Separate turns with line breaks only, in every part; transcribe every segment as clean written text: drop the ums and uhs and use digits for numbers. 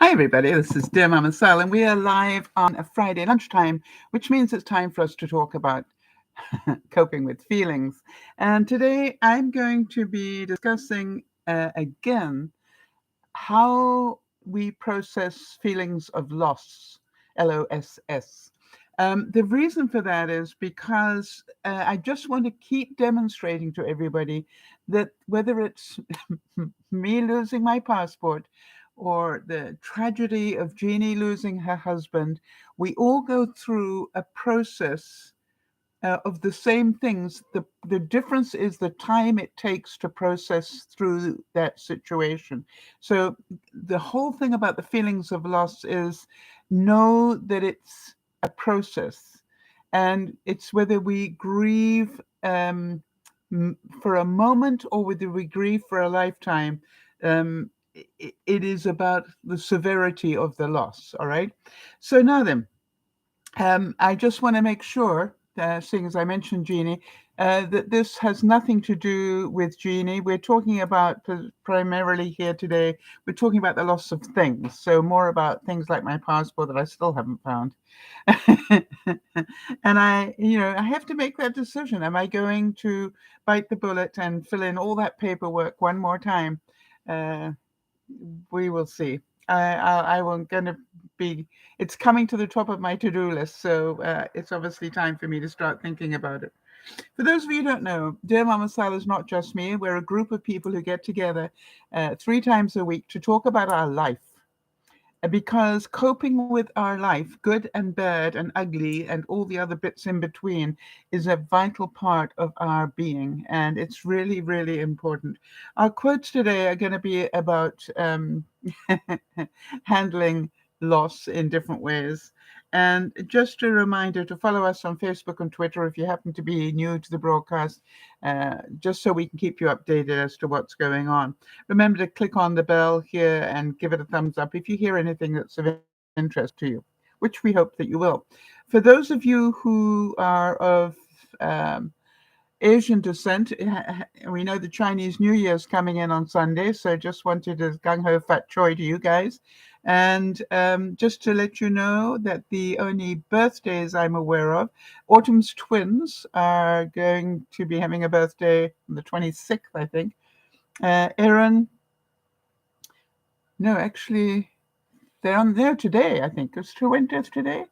Hi, everybody. This is DearMamaSal, and we are live on a Friday lunchtime, which means it's time for us to talk about coping with feelings. And today I'm going to be discussing again how we process feelings of loss, LOSS. The reason for that is because I just want to keep demonstrating to everybody that whether it's me losing my passport or the tragedy of Jeannie losing her husband, we all go through a process of the same things. The difference is the time it takes to process through that situation. So the whole thing about the feelings of loss is know that it's a process, and it's whether we grieve for a moment or whether we grieve for a lifetime. It is about the severity of the loss. All right. So now then, I just want to make sure, seeing as I mentioned Jeannie, that this has nothing to do with Jeannie. We're talking about primarily here today, we're talking about the loss of things. So more about things like my passport that I still haven't found. And I have to make that decision. Am I going to bite the bullet and fill in all that paperwork one more time? Uh, we will see. I will going to be. It's coming to the top of my to-do list, so it's obviously time for me to start thinking about it. For those of you who don't know, Dear Mama Sal is not just me. We're a group of people who get together 3 times a week to talk about our life, because coping with our life, good and bad and ugly and all the other bits in between, is a vital part of our being, and it's really, really important. Our quotes today are going to be about handling loss in different ways. And just a reminder to follow us on Facebook and Twitter if you happen to be new to the broadcast, just so we can keep you updated as to what's going on. Remember to click on the bell here and give it a thumbs up if you hear anything that's of interest to you, which we hope that you will. For those of you who are of um, Asian descent, we know the Chinese New Year is coming in on Sunday, so just wanted to gung ho fat choi to you guys. And just to let you know that the only birthdays I'm aware of, Autumn's twins are going to be having a birthday on the 26th, I think. Erin, no, actually, they're on there today, I think. It's 20th today.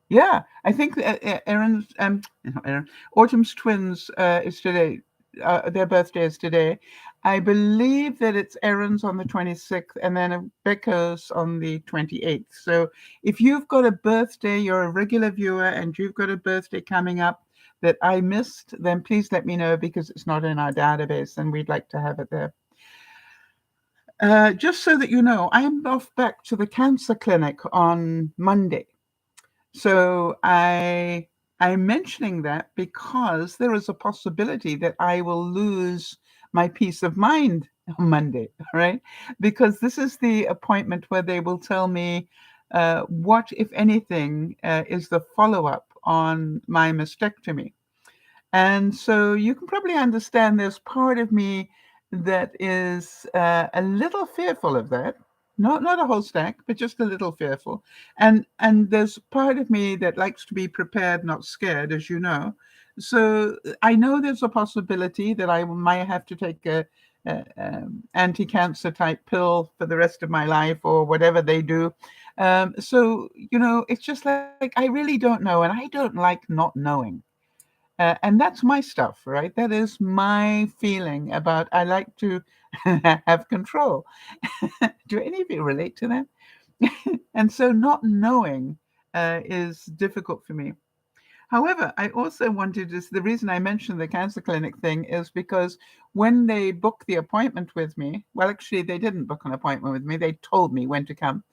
Yeah, I think Aaron's not Aaron, Autumn's twins is today. Their birthday is today. I believe that it's Aaron's on the 26th and then Becca's on the 28th. So if you've got a birthday, you're a regular viewer and you've got a birthday coming up that I missed, then please let me know because it's not in our database and we'd like to have it there. Just so that you know, I'm off back to the cancer clinic on Monday. So I'm mentioning that because there is a possibility that I will lose my peace of mind on Monday, all right? Because this is the appointment where they will tell me what, if anything, is the follow-up on my mastectomy. And so you can probably understand there's part of me that is a little fearful of that. Not a whole stack, but just a little fearful. And there's part of me that likes to be prepared, not scared, as you know. So I know there's a possibility that I might have to take a anti-cancer type pill for the rest of my life or whatever they do. So it's just like I really don't know, and I don't like not knowing. And that's my stuff, right? That is my feeling about I like to have control. Do any of you relate to that? And so not knowing is difficult for me. However, I also wanted to, the reason I mentioned the cancer clinic thing is because when they booked the appointment with me, well, actually, they didn't book an appointment with me. They told me when to come.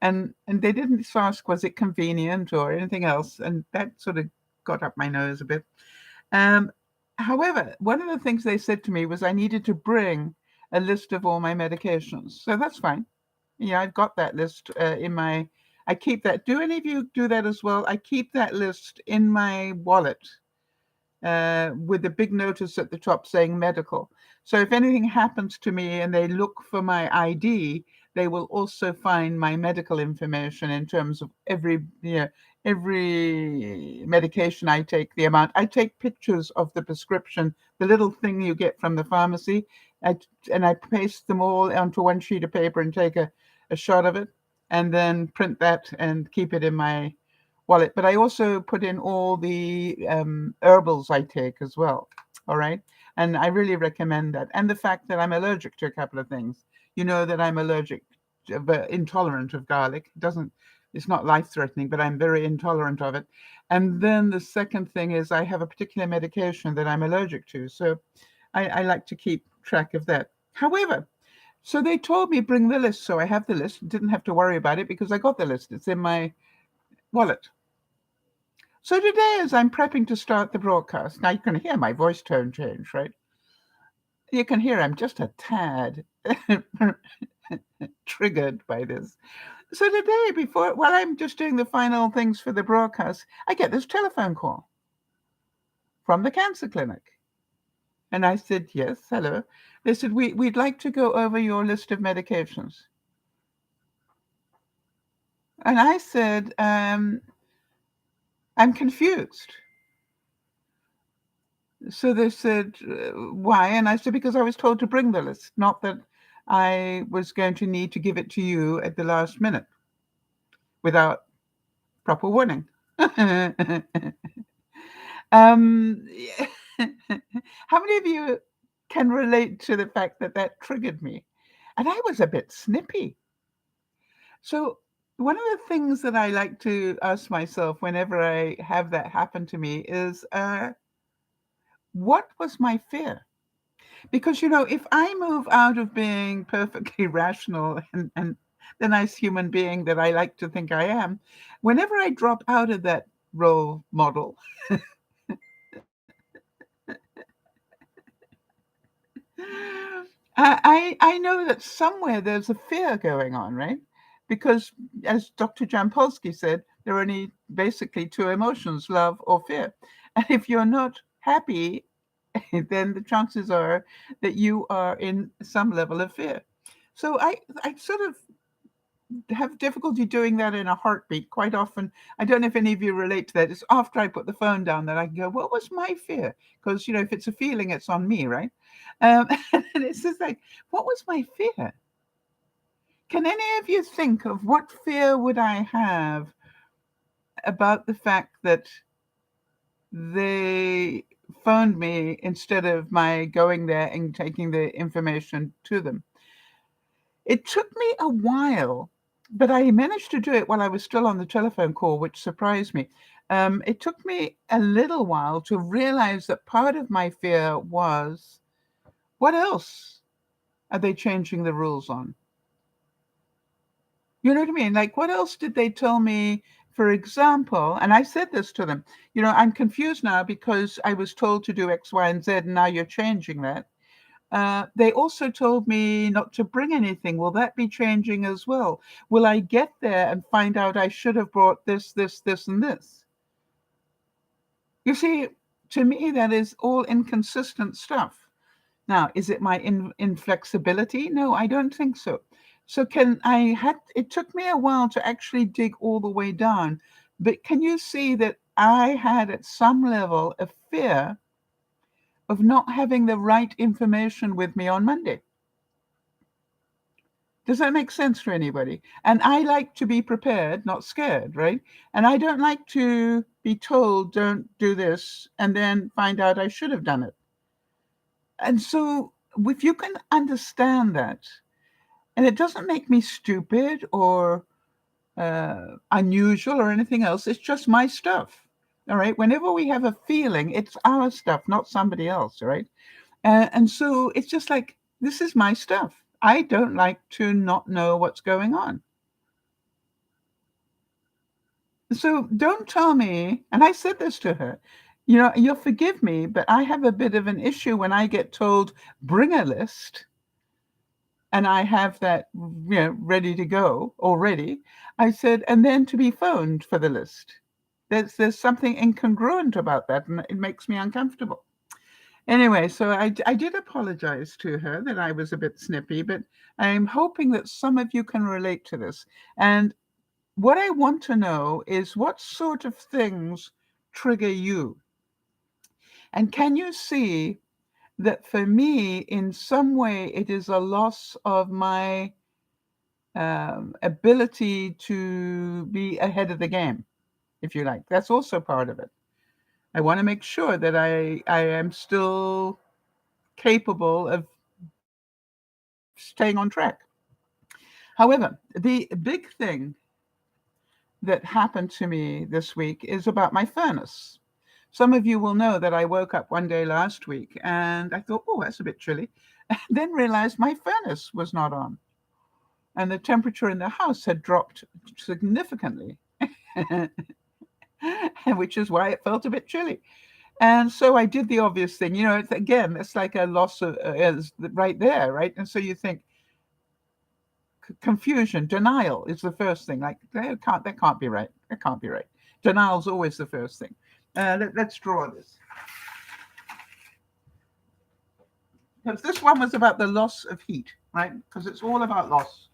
And they didn't ask, was it convenient or anything else? And that sort of got up my nose a bit. Um, However, one of the things they said to me was I needed to bring a list of all my medications. So that's fine. Yeah, I've got that list in my. I keep that. Do any of you do that as well? I keep that list in my wallet. with a big notice at the top saying medical. So if anything happens to me and they look for my ID, they will also find my medical information in terms of every medication I take, the amount. I take pictures of the prescription, the little thing you get from the pharmacy, I, and I paste them all onto one sheet of paper and take a shot of it, and then print that and keep it in my wallet. But I also put in all the herbals I take as well. All right. And I really recommend that. And the fact that I'm allergic to a couple of things. You know that I'm allergic, but intolerant of garlic. It's not life threatening, but I'm very intolerant of it. And then the second thing is I have a particular medication that I'm allergic to. So I like to keep track of that. However, so they told me bring the list. So I have the list. Didn't have to worry about it because I got the list. It's in my wallet. So today, as I'm prepping to start the broadcast, now you can hear my voice tone change, right? You can hear I'm just a tad triggered by this. So today, while I'm just doing the final things for the broadcast, I get this telephone call from the cancer clinic. And I said, yes, hello. They said, we'd like to go over your list of medications. And I said, I'm confused. So they said, why? And I said, because I was told to bring the list, not that I was going to need to give it to you at the last minute without proper warning. um, how many of you can relate to the fact that that triggered me? And I was a bit snippy. So one of the things that I like to ask myself whenever I have that happen to me is, what was my fear? Because, if I move out of being perfectly rational and the nice human being that I like to think I am, whenever I drop out of that role model, I know that somewhere there's a fear going on, right? Because as Dr. Jampolsky said, there are only basically two emotions, love or fear. And if you're not happy, then the chances are that you are in some level of fear. So I sort of have difficulty doing that in a heartbeat quite often. I don't know if any of you relate to that. It's after I put the phone down that I can go, what was my fear? Because, if it's a feeling, it's on me, right? And it's just like, what was my fear? Can any of you think of what fear would I have about the fact that they phoned me instead of my going there and taking the information to them? It took me a while, but I managed to do it while I was still on the telephone call, which surprised me. It took me a little while to realize that part of my fear was, what else are they changing the rules on? You know what I mean? Like, what else did they tell me? For example, and I said this to them, I'm confused now because I was told to do X, Y, and Z, and now you're changing that. They also told me not to bring anything. Will that be changing as well? Will I get there and find out I should have brought this, this, this, and this? You see, to me, that is all inconsistent stuff. Now, is it my inflexibility? No, I don't think so. So it took me a while to actually dig all the way down, but can you see that I had at some level a fear of not having the right information with me on Monday? Does that make sense for anybody? And I like to be prepared, not scared, right? And I don't like to be told, don't do this, and then find out I should have done it. And so if you can understand that, and it doesn't make me stupid or unusual or anything else, it's just my stuff. All right. Whenever we have a feeling, it's our stuff, not somebody else. Right. And so it's just like, this is my stuff. I don't like to not know what's going on. So don't tell me, and I said this to her, you'll forgive me, but I have a bit of an issue when I get told, bring a list, and I have that, ready to go already. I said, and then to be phoned for the list. There's something incongruent about that, and it makes me uncomfortable. Anyway, so I did apologize to her that I was a bit snippy, but I'm hoping that some of you can relate to this. And what I want to know is what sort of things trigger you? And can you see that for me, in some way, it is a loss of my ability to be ahead of the game, if you like? That's also part of it. I want to make sure that I am still capable of staying on track. However, the big thing that happened to me this week is about my furnace. Some of you will know that I woke up one day last week and I thought, oh, that's a bit chilly. And then realized my furnace was not on. And the temperature in the house had dropped significantly, which is why it felt a bit chilly. And so I did the obvious thing. It's like a loss of is right there, right? And so you think, confusion, denial is the first thing. Like that can't be right. That can't be right. Denial is always the first thing. Let's draw this. Because this one was about the loss of heat, right? Because it's all about loss.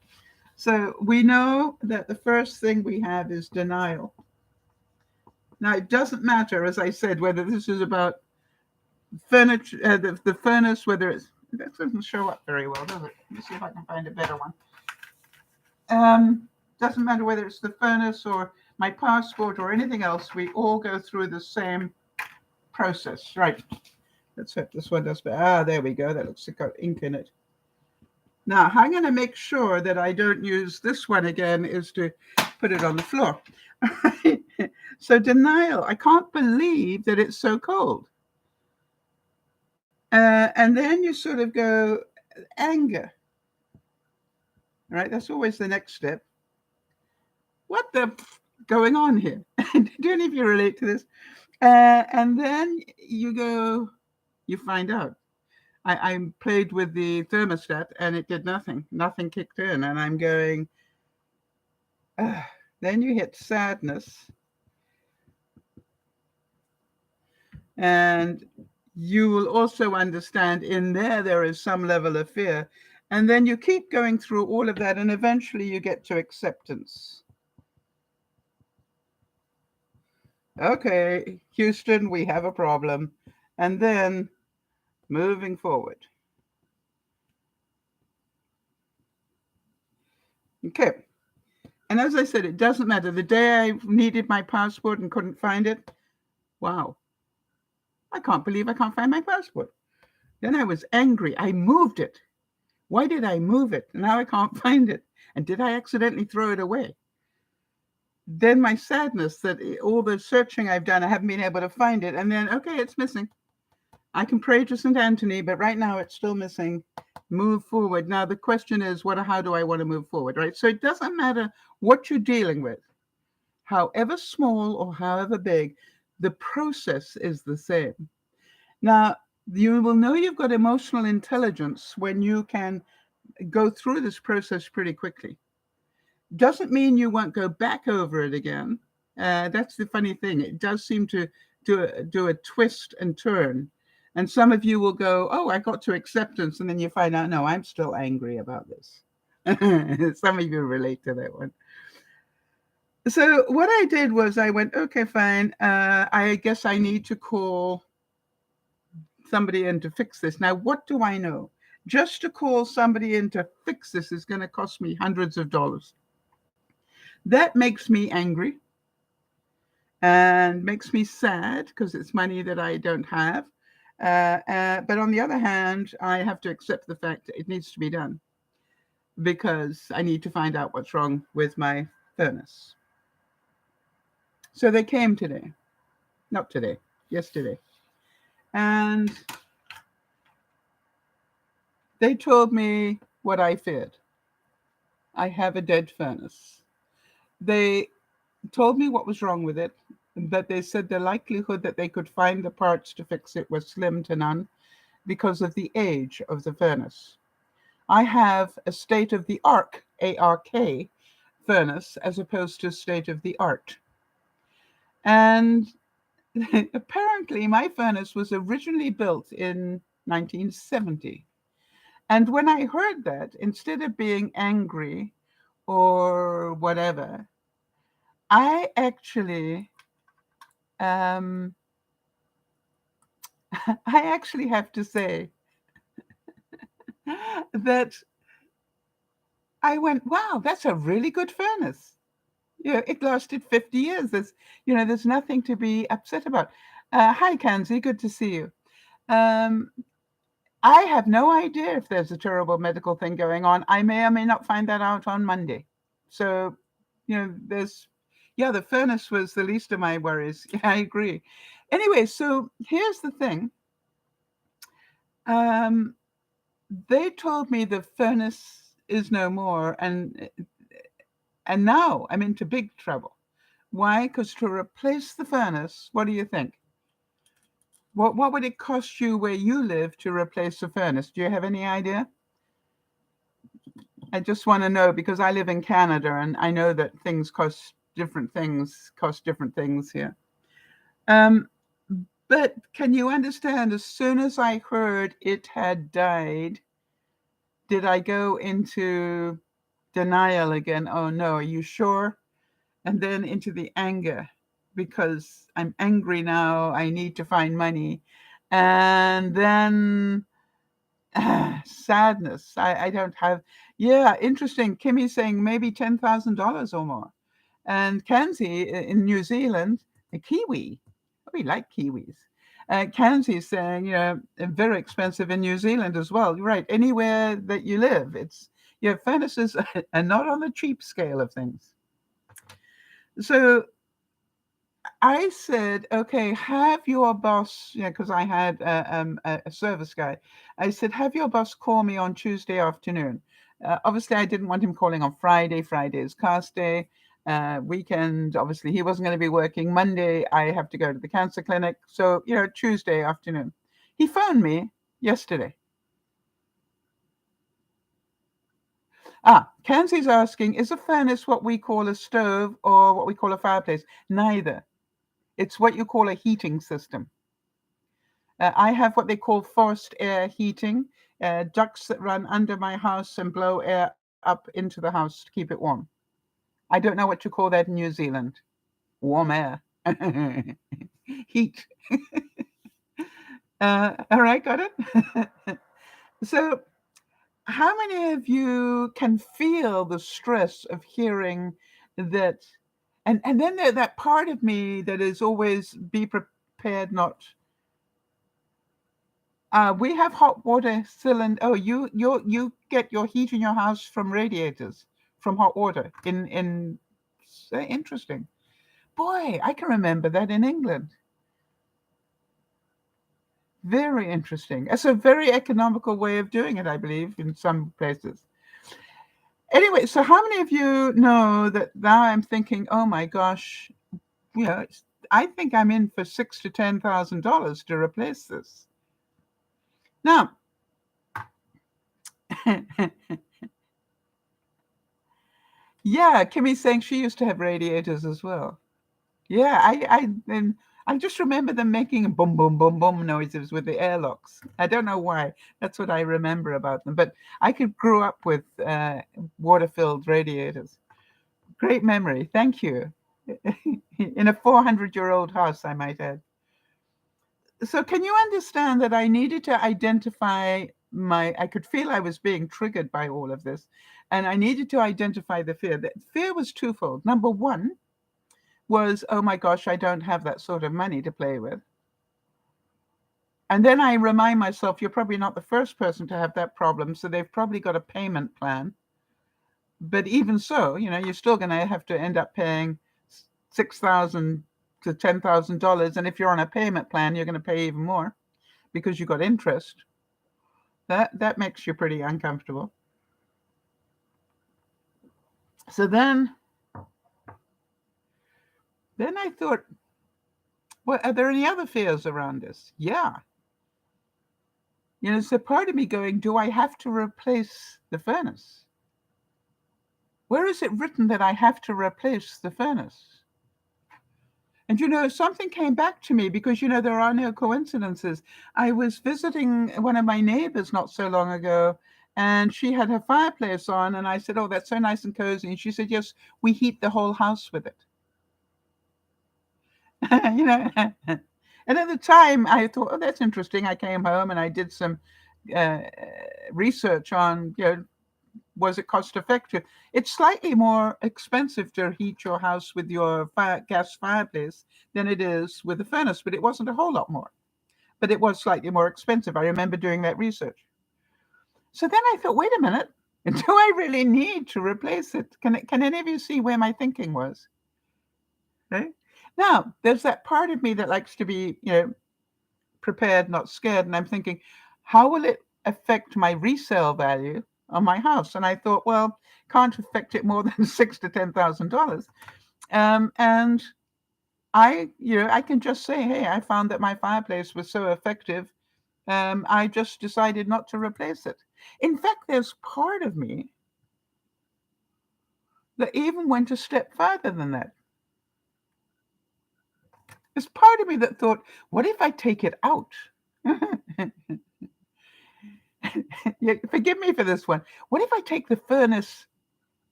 So we know that the first thing we have is denial. Now, it doesn't matter, as I said, whether this is about furniture, the furnace, whether it's, that doesn't show up very well, does it? Let me see if I can find a better one. Doesn't matter whether it's the furnace or my passport or anything else, we all go through the same process, right? Let's hope this one does better. There we go. That looks like got ink in it. Now, how I'm going to make sure that I don't use this one again is to put it on the floor. So denial. I can't believe that it's so cold. And then you sort of go anger. Right? That's always the next step. What the going on here? Do any of you relate to this? And then you find out. I played with the thermostat and it did nothing. Nothing kicked in. And I'm going, then you hit sadness. And you will also understand in there is some level of fear. And then you keep going through all of that. And eventually you get to acceptance. Okay, Houston, we have a problem. And then moving forward. Okay. And as I said, it doesn't matter. The day I needed my passport and couldn't find it, wow. I can't believe I can't find my passport. Then I was angry. I moved it. Why did I move it? Now I can't find it. And did I accidentally throw it away? Then my sadness that all the searching I've done, I haven't been able to find it. And then, okay, it's missing. I can pray to St. Anthony, but right now it's still missing. Move forward. Now the question is, how do I want to move forward, right? So it doesn't matter what you're dealing with, however small or however big, the process is the same. Now, you will know you've got emotional intelligence when you can go through this process pretty quickly. Doesn't mean you won't go back over it again. That's the funny thing. It does seem to do a twist and turn. And some of you will go, oh, I got to acceptance. And then you find out, no, I'm still angry about this. Some of you relate to that one. So what I did was I went, okay, fine. I guess I need to call somebody in to fix this. Now, what do I know? Just to call somebody in to fix this is going to cost me hundreds of dollars. That makes me angry and makes me sad because it's money that I don't have. But on the other hand, I have to accept the fact that it needs to be done because I need to find out what's wrong with my furnace. So they came today. Not today, yesterday. And they told me what I feared. I have a dead furnace. They told me what was wrong with it, but they said the likelihood that they could find the parts to fix it was slim to none because of the age of the furnace. I have a state-of-the-art, ARK, furnace as opposed to state-of-the-art. And apparently my furnace was originally built in 1970. And when I heard that, instead of being angry or whatever, I actually, um, I actually have to say that I went, wow, that's a really good furnace. It lasted 50 years. There's nothing to be upset about. Hi, Kanzi, good to see you. Um, I have no idea if there's a terrible medical thing going on. I may or may not find that out on Monday. So, the furnace was the least of my worries. Yeah, I agree. Anyway, so here's the thing. Um, they told me the furnace is no more, and now I'm into big trouble. Why? Because to replace the furnace, what do you think? What would it cost you where you live to replace the furnace? Do you have any idea? I just want to know because I live in Canada and I know that things cost different things here. Um, but can you understand? As soon as I heard it had died, did I go into denial again? Oh no, are you sure? And then into the anger because I'm angry now. I need to find money. And then sadness. I don't have, yeah, interesting. Kimmy's saying maybe $10,000 or more. And Kenzie in New Zealand, a Kiwi, we like Kiwis. Kenzie's saying, very expensive in New Zealand as well. You're right. Anywhere that you live, furnaces are not on the cheap scale of things. So I said, okay, have your boss, because I had a service guy. I said, have your boss call me on Tuesday afternoon. Obviously, I didn't want him calling on Friday. Friday is cast day. Weekend, obviously, he wasn't going to be working. Monday, I have to go to the cancer clinic. So, Tuesday afternoon. He phoned me yesterday. Kenzie's asking, is a furnace what we call a stove or what we call a fireplace? Neither. It's what you call a heating system. I have what they call forced air heating, ducts that run under my house and blow air up into the house to keep it warm. I don't know what you call that in New Zealand. Warm air. Heat. All right, got it? So, how many of you can feel the stress of hearing that? And then that part of me that is always be prepared not. We have hot water cylinder. Oh, you get your heat in your house from radiators, from hot water. Interesting. Boy, I can remember that in England. Very interesting. It's a very economical way of doing it, I believe, in some places. Anyway, so how many of you know that now I'm thinking, oh my gosh, I think I'm in for $6,000 to $10,000 to replace this. Now, yeah, Kimmy's saying she used to have radiators as well. Yeah, I just remember them making boom, boom, boom, boom noises with the airlocks. I don't know why. That's what I remember about them. But I grew up with water-filled radiators. Great memory. Thank you. In a 400-year-old house, I might add. So can you understand that I needed to identify I could feel I was being triggered by all of this, and I needed to identify the fear. The fear was twofold. Number one was, oh my gosh, I don't have that sort of money to play with. And then I remind myself, you're probably not the first person to have that problem, so they've probably got a payment plan. But even so, you're still going to have to end up paying $6,000 to $10,000, and if you're on a payment plan, you're going to pay even more because you got interest. That makes you pretty uncomfortable. So then I thought, well, are there any other fears around this? Yeah. So part of me going, do I have to replace the furnace? Where is it written that I have to replace the furnace? And something came back to me because there are no coincidences. I was visiting one of my neighbors not so long ago, and she had her fireplace on, and I said, "Oh, that's so nice and cozy." And she said, "Yes, we heat the whole house with it." you know. And at the time, I thought, "Oh, that's interesting." I came home and I did some uh, research on, was it cost effective? It's slightly more expensive to heat your house with your gas fireplace than it is with the furnace, but it wasn't a whole lot more. But it was slightly more expensive. I remember doing that research. So then I thought, wait a minute, do I really need to replace it? Can any of you see where my thinking was? Right? Now, there's that part of me that likes to be, prepared, not scared. And I'm thinking, how will it affect my resale value on my house? And I thought, well, can't affect it more than $6,000 to $10,000. And I can just say, hey, I found that my fireplace was so effective. I just decided not to replace it. In fact, there's part of me that even went a step further than that. There's part of me that thought, what if I take it out? Yeah, forgive me for this one. What if I take the furnace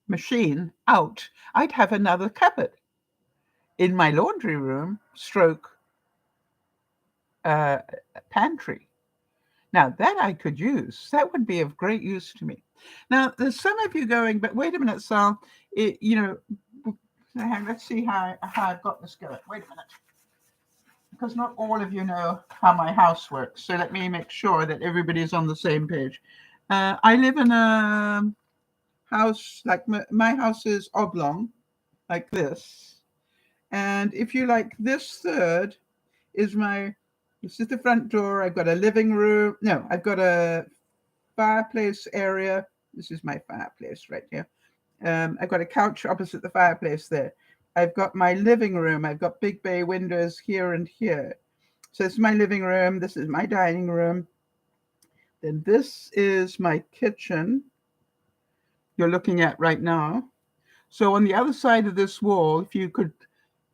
machine out? I'd have another cupboard in my laundry room stroke uh, pantry. Now that I could use, that would be of great use to me. Now there's some of you going, but wait a minute, Sal. Let's see how I've got this going. Wait a minute, because not all of you know how my house works. So let me make sure that everybody's on the same page. I live in a house, like my house is oblong, like this. And if you like, this third is this is the front door. I've got a living room. No, I've got a fireplace area. This is my fireplace right here. I've got a couch opposite the fireplace there. I've got my living room. I've got big bay windows here and here. So this is my living room. This is my dining room. Then this is my kitchen you're looking at right now. So on the other side of this wall, if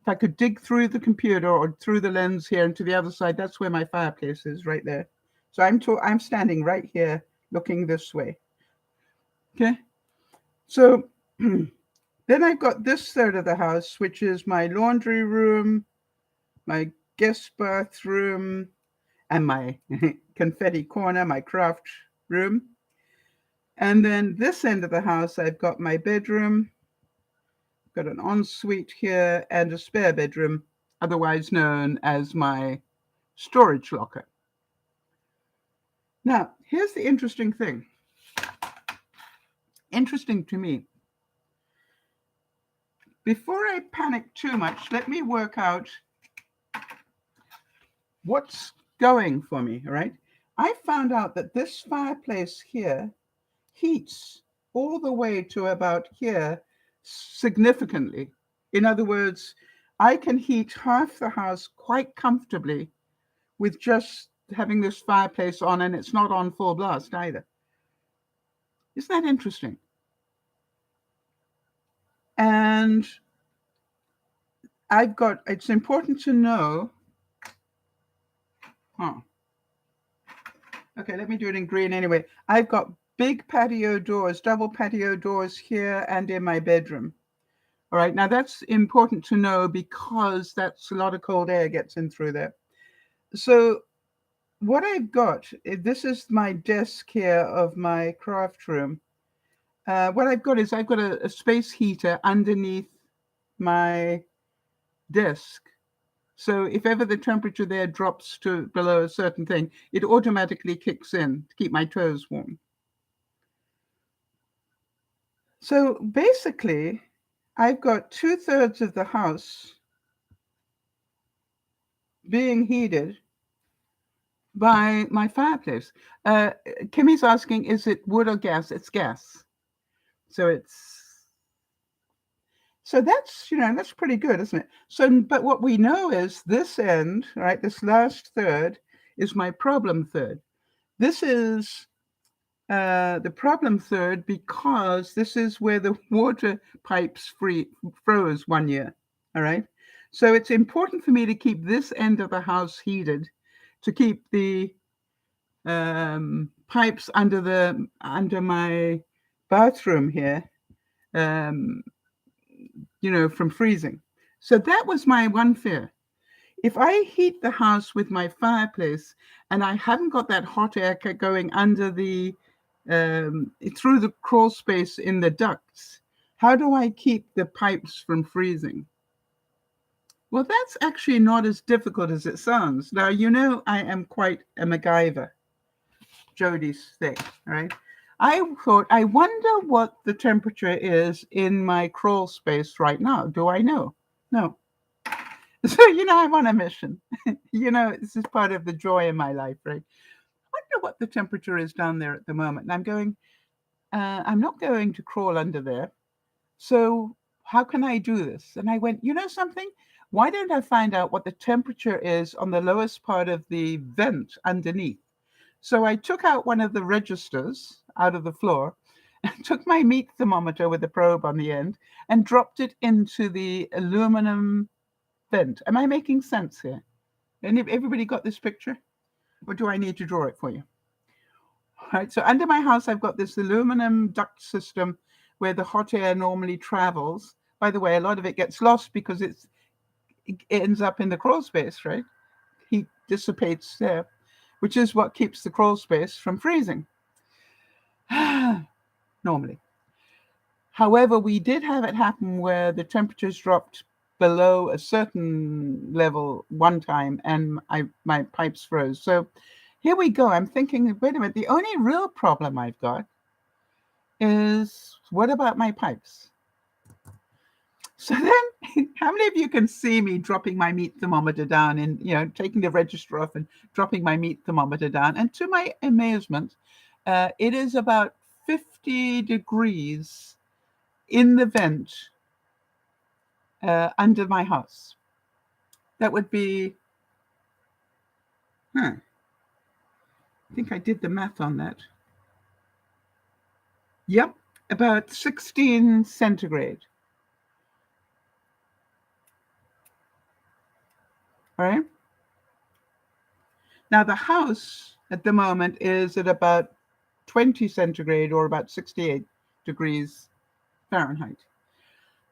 I could dig through the computer or through the lens here and to the other side, that's where my fireplace is right there. So I'm standing right here looking this way. Okay. So then I've got this third of the house, which is my laundry room, my guest bathroom, and my confetti corner, my craft room. And then this end of the house, I've got my bedroom, got an ensuite here, and a spare bedroom, otherwise known as my storage locker. Now, here's the interesting thing. Interesting to me. Before I panic too much, let me work out what's going for me, all right? I found out that this fireplace here heats all the way to about here significantly. In other words, I can heat half the house quite comfortably with just having this fireplace on, and it's not on full blast either. Isn't that interesting? And it's important to know, okay, let me do it in green anyway. I've got big patio doors, double patio doors here and in my bedroom. All right, now that's important to know because that's a lot of cold air gets in through there. So what I've got, this is my desk here of my craft room. What I've got is I've got a space heater underneath my desk. So if ever the temperature there drops to below a certain thing, it automatically kicks in to keep my toes warm. So basically, I've got 2/3 of the house being heated by my fireplace. Kimmy's asking, is it wood or gas? It's gas. So that's pretty good, isn't it? So, but what we know is this end, right, this last third is my problem third. This is the problem third because this is where the water pipes froze one year. All right. So it's important for me to keep this end of the house heated, to keep the pipes under my bathroom here, um, from freezing. So that was my one fear. If I heat the house with my fireplace and I haven't got that hot air going under through the crawl space in the ducts, how do I keep the pipes from freezing? Well, that's actually not as difficult as it sounds. Now, I am quite a MacGyver, Jodie's thing, right? I thought, I wonder what the temperature is in my crawl space right now. Do I know? No. So, I'm on a mission. This is part of the joy in my life, right? I wonder what the temperature is down there at the moment. And I'm going, I'm not going to crawl under there. So how can I do this? And I went, something? Why don't I find out what the temperature is on the lowest part of the vent underneath? So I took out one of the registers out of the floor and took my meat thermometer with a probe on the end and dropped it into the aluminum vent. Am I making sense here? Everybody got this picture? Or do I need to draw it for you? All right, so under my house, I've got this aluminum duct system where the hot air normally travels. By the way, a lot of it gets lost because it ends up in the crawl space, right? Heat dissipates there, which is what keeps the crawl space from freezing. Normally. However, we did have it happen where the temperatures dropped below a certain level one time and my pipes froze. So here we go. I'm thinking, wait a minute, the only real problem I've got is, what about my pipes? So then, how many of you can see me dropping my meat thermometer down and, taking the register off and dropping my meat thermometer down? And to my amazement, it is about 50 degrees in the vent under my house. That would be, I think I did the math on that. Yep, about 16 centigrade. All right. Now the house at the moment is at about 20 centigrade or about 68 degrees Fahrenheit.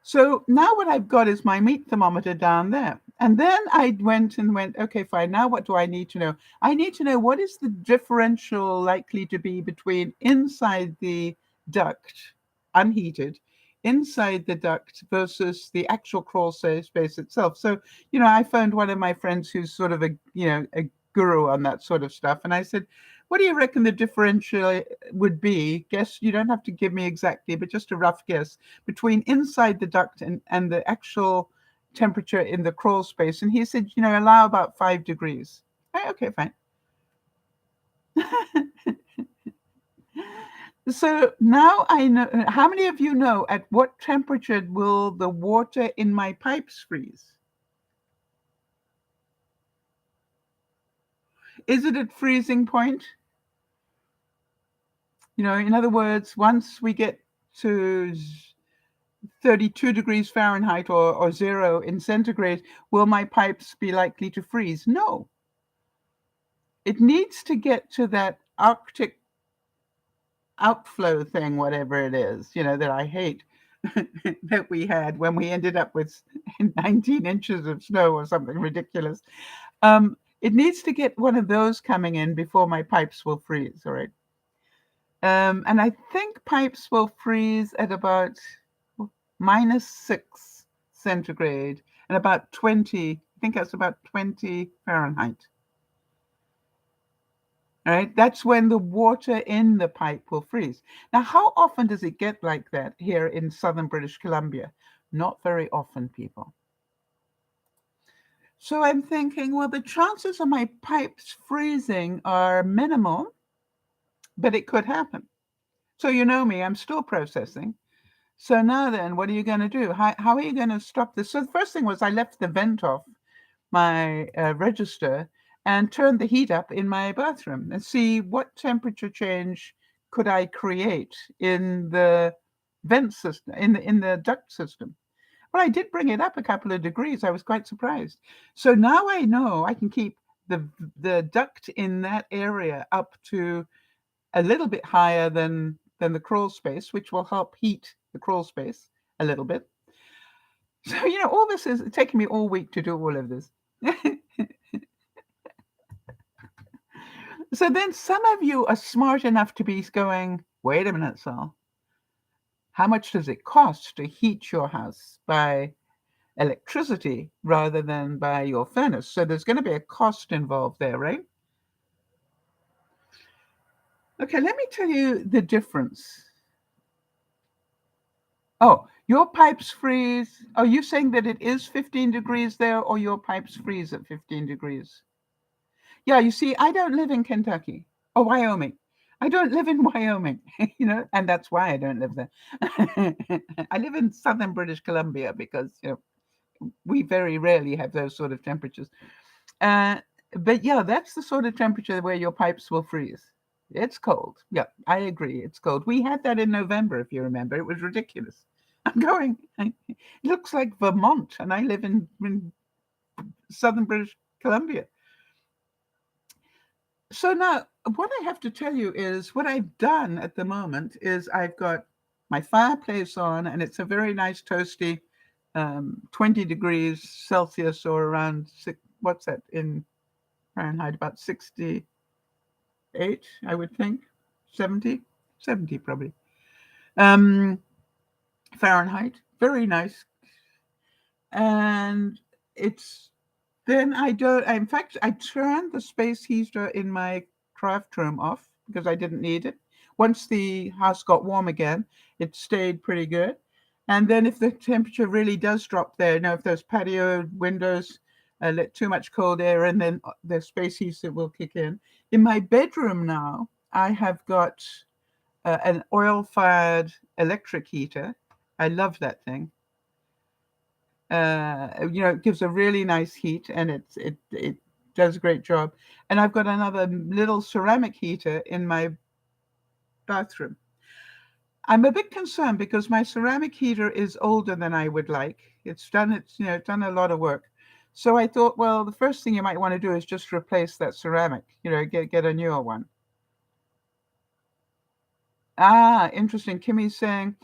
So now what I've got is my meat thermometer down there. And then I went, okay, fine. Now what do I need to know? I need to know what is the differential likely to be between inside the duct, unheated, inside the duct versus the actual crawl space itself. So, I phoned one of my friends who's sort of a guru on that sort of stuff. And I said, what do you reckon the differential would be? Guess, you don't have to give me exactly, but just a rough guess between inside the duct and the actual temperature in the crawl space. And he said, allow about 5 degrees. Okay, fine. So now I know. How many of you know at what temperature will the water in my pipes freeze? Is it at freezing point? In other words, once we get to 32 degrees Fahrenheit or 0 in centigrade, will my pipes be likely to freeze? No. It needs to get to that Arctic outflow thing, whatever it is, that I hate, that we had when we ended up with 19 inches of snow or something ridiculous. It needs to get one of those coming in before my pipes will freeze, all right? And I think pipes will freeze at about -6 centigrade and about 20, I think that's about 20 Fahrenheit. All right, that's when the water in the pipe will freeze. Now, how often does it get like that here in southern British Columbia? Not very often, people. So I'm thinking, well, the chances of my pipes freezing are minimal, but it could happen. So you know me, I'm still processing. So now then, what are you going to do? How are you going to stop this? So the first thing was I left the vent off my register and turned the heat up in my bathroom and see what temperature change could I create in the vent system, in the duct system. Well, I did bring it up a couple of degrees. I was quite surprised. So now I know I can keep the duct in that area up to a little bit higher than the crawl space, which will help heat the crawl space a little bit. So, all this is taking me all week to do all of this. So then some of you are smart enough to be going, wait a minute, Sal. How much does it cost to heat your house by electricity rather than by your furnace? So there's going to be a cost involved there, right? Okay, let me tell you the difference. Oh, your pipes freeze. Are you saying that it is 15 degrees there, or your pipes freeze at 15 degrees? Yeah, you see, I don't live in Kentucky or Wyoming. I don't live in Wyoming, and that's why I don't live there. I live in southern British Columbia because, we very rarely have those sort of temperatures. Uh, but yeah, that's the sort of temperature where your pipes will freeze. It's cold. Yeah, I agree. It's cold. We had that in November, if you remember. It was ridiculous. It looks like Vermont, and I live in southern British Columbia. So now, what I have to tell you is what I've done at the moment is I've got my fireplace on, and it's a very nice toasty 20 degrees Celsius, or around what's that in Fahrenheit? About 68, I would think. 70, 70 probably. Um, Fahrenheit. Very nice. And it's then I don't. In fact, I turned the space heater in my craft room off because I didn't need it. Once the house got warm again, it stayed pretty good. And then if the temperature really does drop there, if those patio windows let too much cold air in, then the space heater will kick in. In my bedroom now, I have got an oil-fired electric heater. I love that thing. It gives a really nice heat, and it does a great job. And I've got another little ceramic heater in my bathroom. I'm a bit concerned because my ceramic heater is older than I would like. It's done a lot of work. So I thought, well, the first thing you might want to do is just replace that ceramic, get a newer one. Interesting. Kimmy's saying,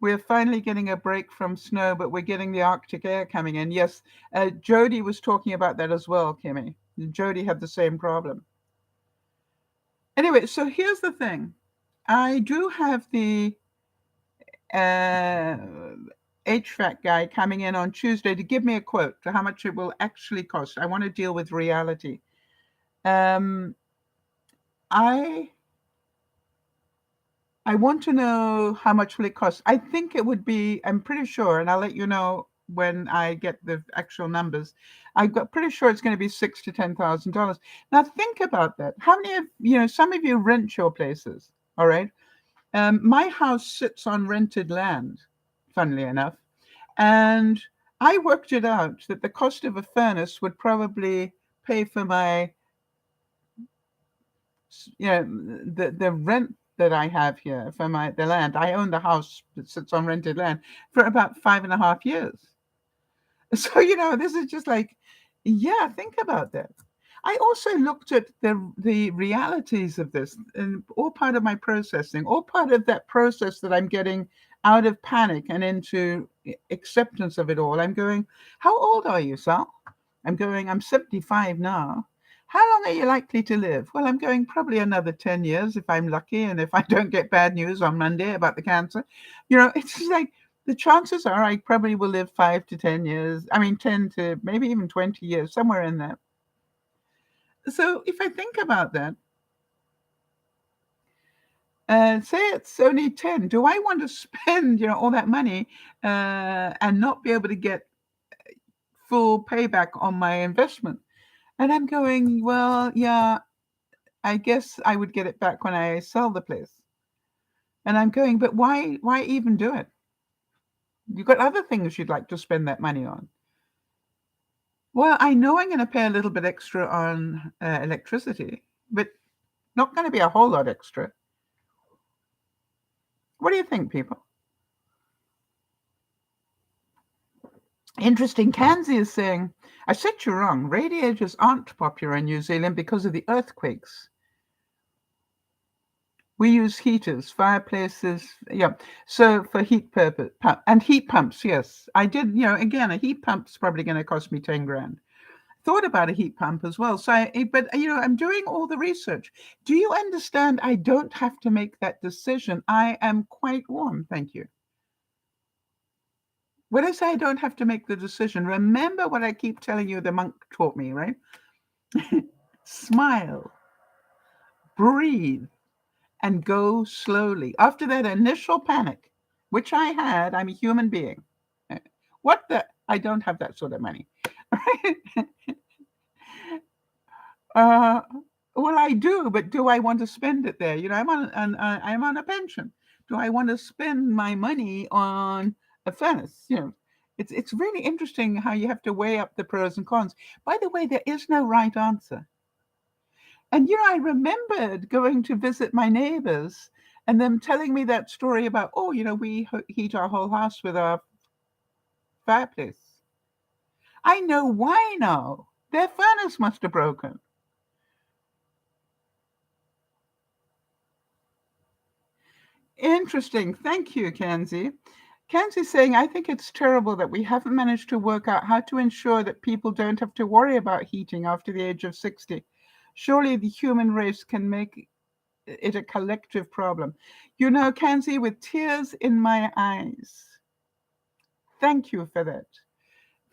we're finally getting a break from snow, but we're getting the Arctic air coming in. Yes, Jody was talking about that as well, Kimmy. Jody had the same problem. Anyway, so here's the thing. I do have the HVAC guy coming in on Tuesday to give me a quote to how much it will actually cost. I want to deal with reality. I want to know how much will it cost. I think it would be, I'm pretty sure, and I'll let you know when I get the actual numbers. I'm pretty sure it's going to be $6,000 to $10,000. Now think about that. How many of, some of you rent your places, all right? My house sits on rented land, funnily enough. And I worked it out that the cost of a furnace would probably pay for my, the rent that I have here for the land. I own the house that sits on rented land for about 5.5 years. So, this is just like, yeah, think about that. I also looked at the realities of this, and all part of my processing, all part of that process that I'm getting out of panic and into acceptance of it all. I'm going, how old are you, Sal? I'm 75 now. How long are you likely to live? Well, I'm going probably another 10 years if I'm lucky, and if I don't get bad news on Monday about the cancer. It's just like the chances are I probably will live 5 to 10 years. I mean, 10 to maybe even 20 years, somewhere in there. So if I think about that, say it's only 10, do I want to spend, all that money and not be able to get full payback on my investment? And I'm going, well, yeah, I guess I would get it back when I sell the place. And I'm going, but why even do it? You've got other things you'd like to spend that money on. Well, I know I'm going to pay a little bit extra on electricity, but not going to be a whole lot extra. What do you think, people? Interesting. Kanzi is saying, I said you're wrong. Radiators aren't popular in New Zealand because of the earthquakes. We use heaters, fireplaces, yeah. So for heat purpose, and heat pumps, yes. I did, again, a heat pump's probably going to cost me 10 grand. Thought about a heat pump as well. So, but I'm doing all the research. Do you understand? I don't have to make that decision. I am quite warm. Thank you. When I say I don't have to make the decision, remember what I keep telling you the monk taught me, right? Smile, breathe, and go slowly. After that initial panic, which I had, I'm a human being. What the? I don't have that sort of money. Right? Uh, well, I do, but do I want to spend it there? I'm on a pension. Do I want to spend my money on a furnace? It's really interesting how you have to weigh up the pros and cons. By the way, there is no right answer. And I remembered going to visit my neighbors and them telling me that story about, oh, we heat our whole house with our fireplace. I know why now. Their furnace must have broken. Interesting. Thank you, Kenzie. Kenzie's saying, I think it's terrible that we haven't managed to work out how to ensure that people don't have to worry about heating after the age of 60. Surely the human race can make it a collective problem. Kenzie, with tears in my eyes, thank you for that.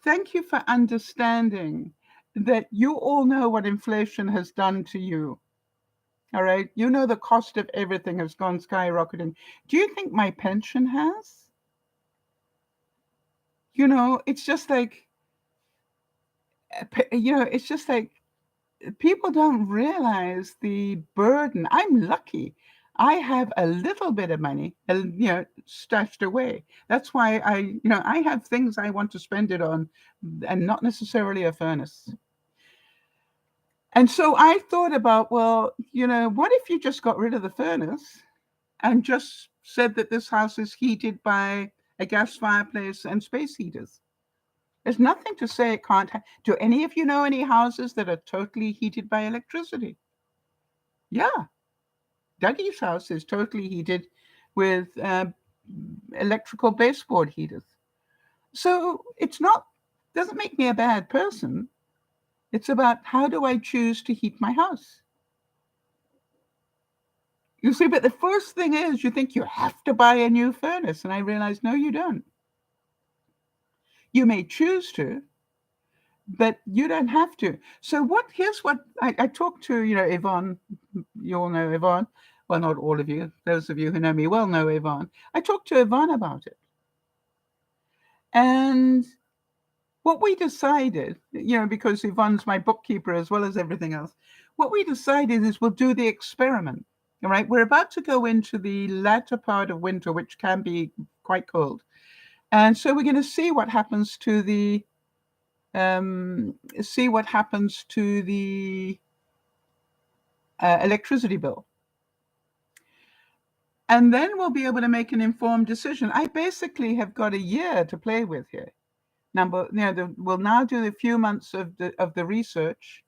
Thank you for understanding that you all know what inflation has done to you. All right. The cost of everything has gone skyrocketing. Do you think my pension has? It's just like, it's just like people don't realize the burden. I'm lucky. I have a little bit of money, stashed away. That's why I have things I want to spend it on and not necessarily a furnace. And so I thought about, well, what if you just got rid of the furnace and just said that this house is heated by a gas fireplace and space heaters? There's nothing to say it can't. Do any of you know any houses that are totally heated by electricity? Yeah, Dougie's house is totally heated with electrical baseboard heaters. So it's not, doesn't make me a bad person. It's about how do I choose to heat my house? You see, but the first thing is you think you have to buy a new furnace. And I realized, no, you don't. You may choose to, but you don't have to. So here's what I talked to, Yvonne, you all know Yvonne. Well, not all of you. Those of you who know me well know Yvonne. I talked to Yvonne about it. And what we decided, because Yvonne's my bookkeeper as well as everything else, what we decided is we'll do the experiment. All right. We're about to go into the latter part of winter, which can be quite cold. And so we're going to see what happens to the electricity bill. And then we'll be able to make an informed decision. I basically have got a year to play with here. We'll now do a few months of the research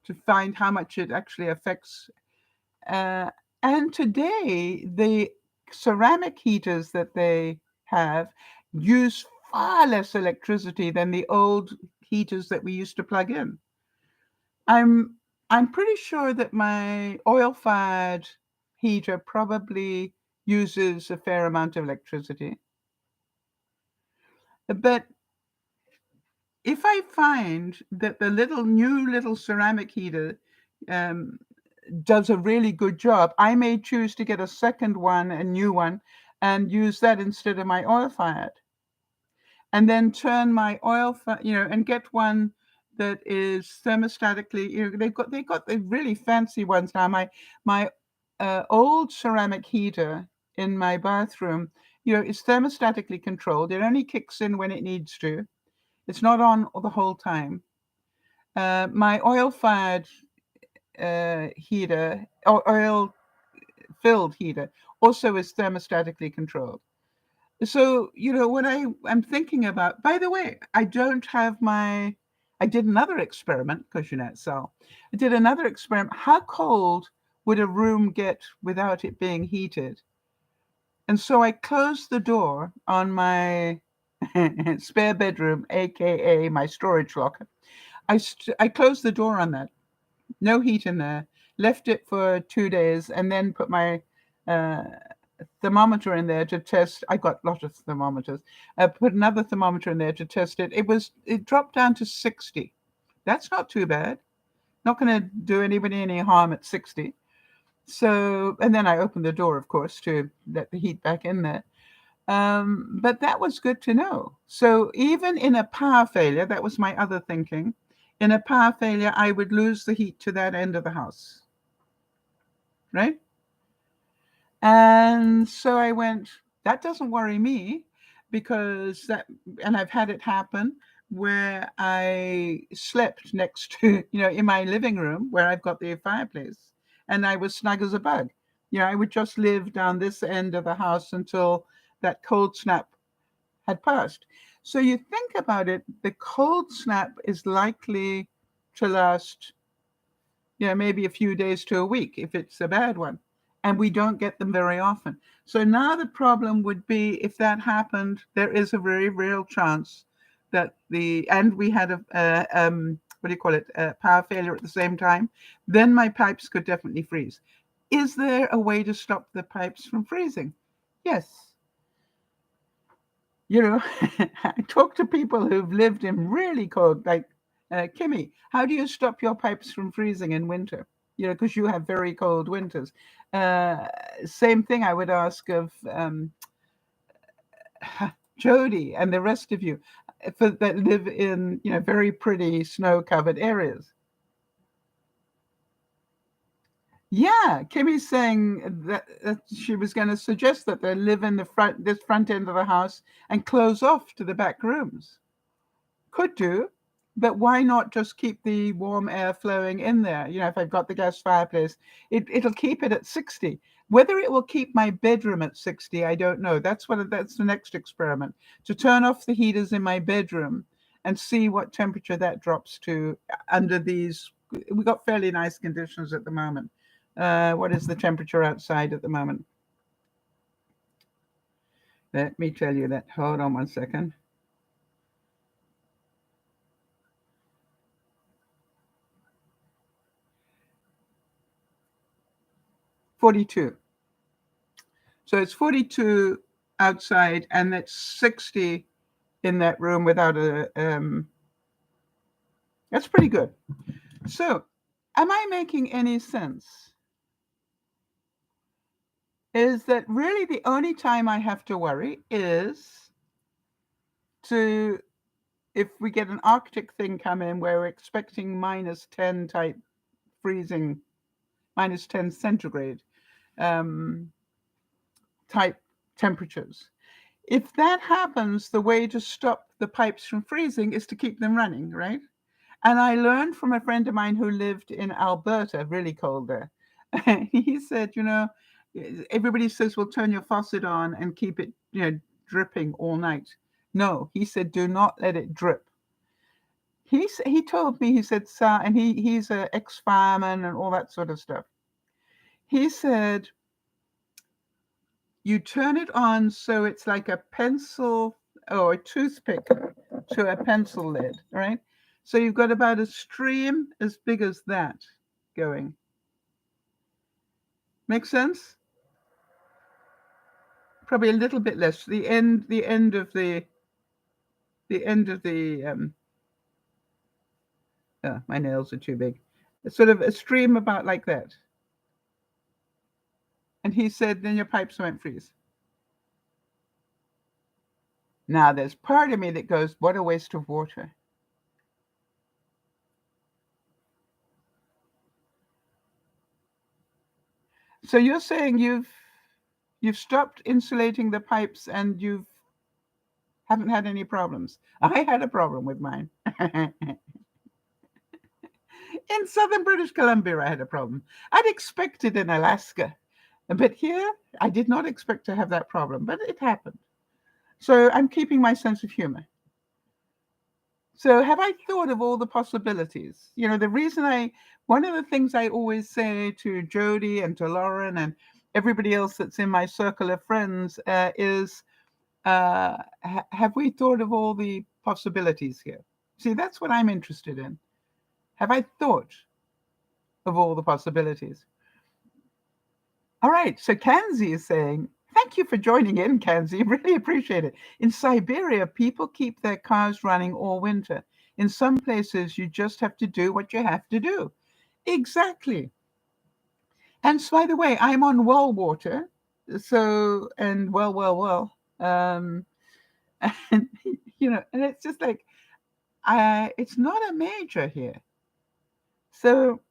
to find how much it actually affects. And today, the ceramic heaters that they have use far less electricity than the old heaters that we used to plug in. I'm pretty sure that my oil-fired heater probably uses a fair amount of electricity. But if I find that the new little ceramic heater does a really good job, I may choose to get a second one, a new one, and use that instead of my oil-fired. And then turn my and get one that is thermostatically. They've got the really fancy ones now. My old ceramic heater in my bathroom, is thermostatically controlled. It only kicks in when it needs to. It's not on the whole time. My oil-fired heater or oil-filled heater also is thermostatically controlled. So, when I'm thinking about, by the way, I don't have I did another experiment, because Sal. I did another experiment. How cold would a room get without it being heated? And so I closed the door on my spare bedroom, aka my storage locker. I closed the door on that. No heat in there. Left it for 2 days, and then put my uh, thermometer in there to test. I got lots of thermometers. I put another thermometer in there to test it. It dropped down to 60. That's not too bad. Not going to do anybody any harm at 60. So, and then I opened the door, of course, to let the heat back in there. But that was good to know. So even in a power failure, that was my other thinking. In a power failure, I would lose the heat to that end of the house, right? And so I went, that doesn't worry me, and I've had it happen where I slept next to, in my living room where I've got the fireplace, and I was snug as a bug. I would just live down this end of the house until that cold snap had passed. So you think about it, the cold snap is likely to last, maybe a few days to a week if it's a bad one. And we don't get them very often. So now the problem would be, if that happened, there is a very real chance that and we had what do you call it, a power failure at the same time, then my pipes could definitely freeze. Is there a way to stop the pipes from freezing? Yes. I talk to people who've lived in really cold, like Kimmy. How do you stop your pipes from freezing in winter? Because you have very cold winters. Uh, Same thing I would ask of Jody and the rest of you that live in very pretty snow-covered areas. Yeah, Kimmy's saying that she was going to suggest that they live in this front end of the house and close off to the back rooms. Could do, but why not just keep the warm air flowing in there? If I've got the gas fireplace, it'll keep it at 60. Whether it will keep my bedroom at 60, I don't know. That's the next experiment, to turn off the heaters in my bedroom and see what temperature that drops to under these. We've got fairly nice conditions at the moment. What is the temperature outside at the moment? Let me tell you that. Hold on one second. 42. So it's 42 outside, and it's 60 in that room without that's pretty good. So am I making any sense? Is that really the only time I have to worry is if we get an Arctic thing come in where we're expecting -10 type freezing, -10 centigrade type temperatures. If that happens, the way to stop the pipes from freezing is to keep them running, right? And I learned from a friend of mine who lived in Alberta, really cold there. He said, everybody says, well, turn your faucet on and keep it, dripping all night. No, he said, do not let it drip. He told me, he said, and he's an ex-fireman and all that sort of stuff. He said, you turn it on so it's like a pencil or a toothpick to a pencil lid, right? So you've got about a stream as big as that going. Make sense? Probably a little bit less. The end of oh, my nails are too big. It's sort of a stream about like that. And he said, then your pipes won't freeze. Now there's part of me that goes, what a waste of water. So you're saying you've stopped insulating the pipes and you haven't had any problems. I had a problem with mine. In southern British Columbia, I had a problem. I'd expected in Alaska, but here I did not expect to have that problem, but it happened. So I'm keeping my sense of humor. So have I thought of all the possibilities? One of the things I always say to Jody and to Lauren and everybody else that's in my circle of friends is, have we thought of all the possibilities here? See, that's what I'm interested in. Have I thought of all the possibilities? All right, so Kanzi is saying, thank you for joining in, Kanzi. Really appreciate it. In Siberia, people keep their cars running all winter. In some places, you just have to do what you have to do. Exactly. And so, by the way, I'm on well water. So, and well. And, and it's just like, it's not a major here. So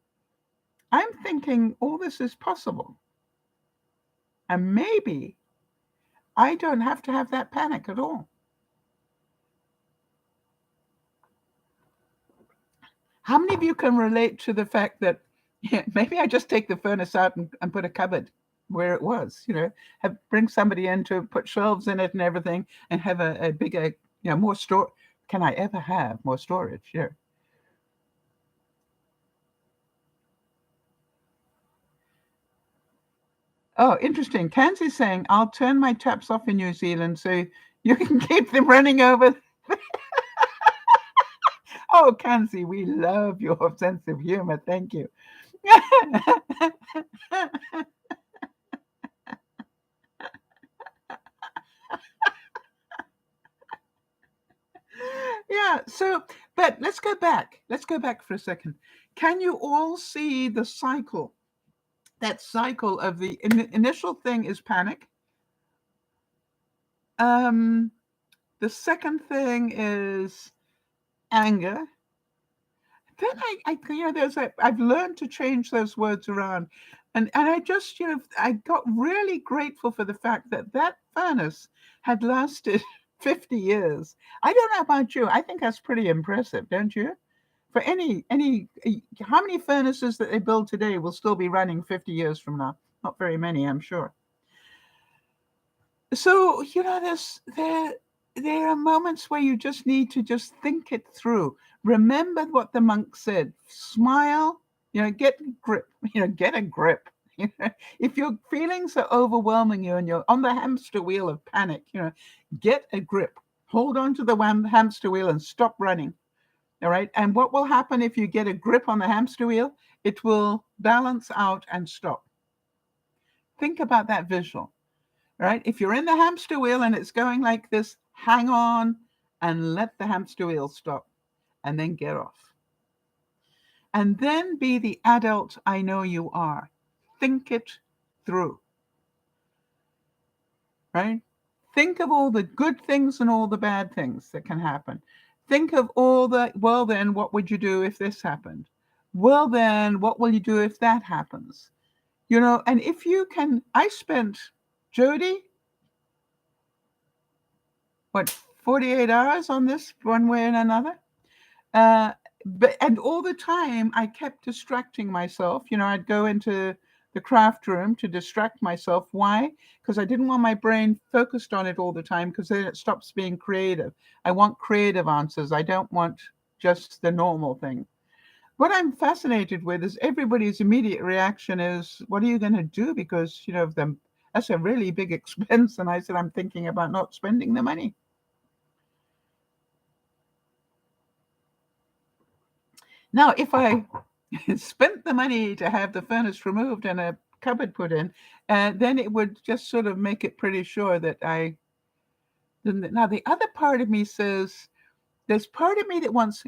I'm thinking all this is possible. And maybe I don't have to have that panic at all. How many of you can relate to the fact that maybe I just take the furnace out and put a cupboard where it was, bring somebody in to put shelves in it and everything and have a bigger, more store. Can I ever have more storage? Yeah. Oh, interesting. Kanzi's saying, I'll turn my taps off in New Zealand so you can keep them running over. Oh, Kanzi, we love your sense of humor. Thank you. Yeah, but let's go back. Let's go back for a second. Can you all see the cycle? That cycle of the initial thing is panic. The second thing is anger. Then I've learned to change those words around. And I just, I got really grateful for the fact that furnace had lasted 50 years. I don't know about you. I think that's pretty impressive, don't you? For how many furnaces that they build today will still be running 50 years from now? Not very many, I'm sure. So, there are moments where you just need to just think it through. Remember what the monk said. Smile, get a grip, get a grip. If your feelings are overwhelming you and you're on the hamster wheel of panic, get a grip. Hold on to the hamster wheel and stop running. All right. And what will happen if you get a grip on the hamster wheel? It will balance out and stop. Think about that visual. Right? If you're in the hamster wheel and it's going like this, hang on and let the hamster wheel stop and then get off. And then be the adult I know you are. Think it through. Right? Think of all the good things and all the bad things that can happen. Think of all the, well, then what would you do if this happened? Well, then what will you do if that happens? And if you can, I spent, Jody, 48 hours on this one way and another. And all the time I kept distracting myself. I'd go into the craft room to distract myself. Why? Because I didn't want my brain focused on it all the time, because then it stops being creative. I want creative answers. I don't want just the normal thing. What I'm fascinated with is everybody's immediate reaction is, what are you going to do? Because, that's a really big expense. And I said, I'm thinking about not spending the money. Now, if I spent the money to have the furnace removed and a cupboard put in, then it would just sort of make it pretty sure that I didn't. Now, the other part of me says, there's part of me that wants,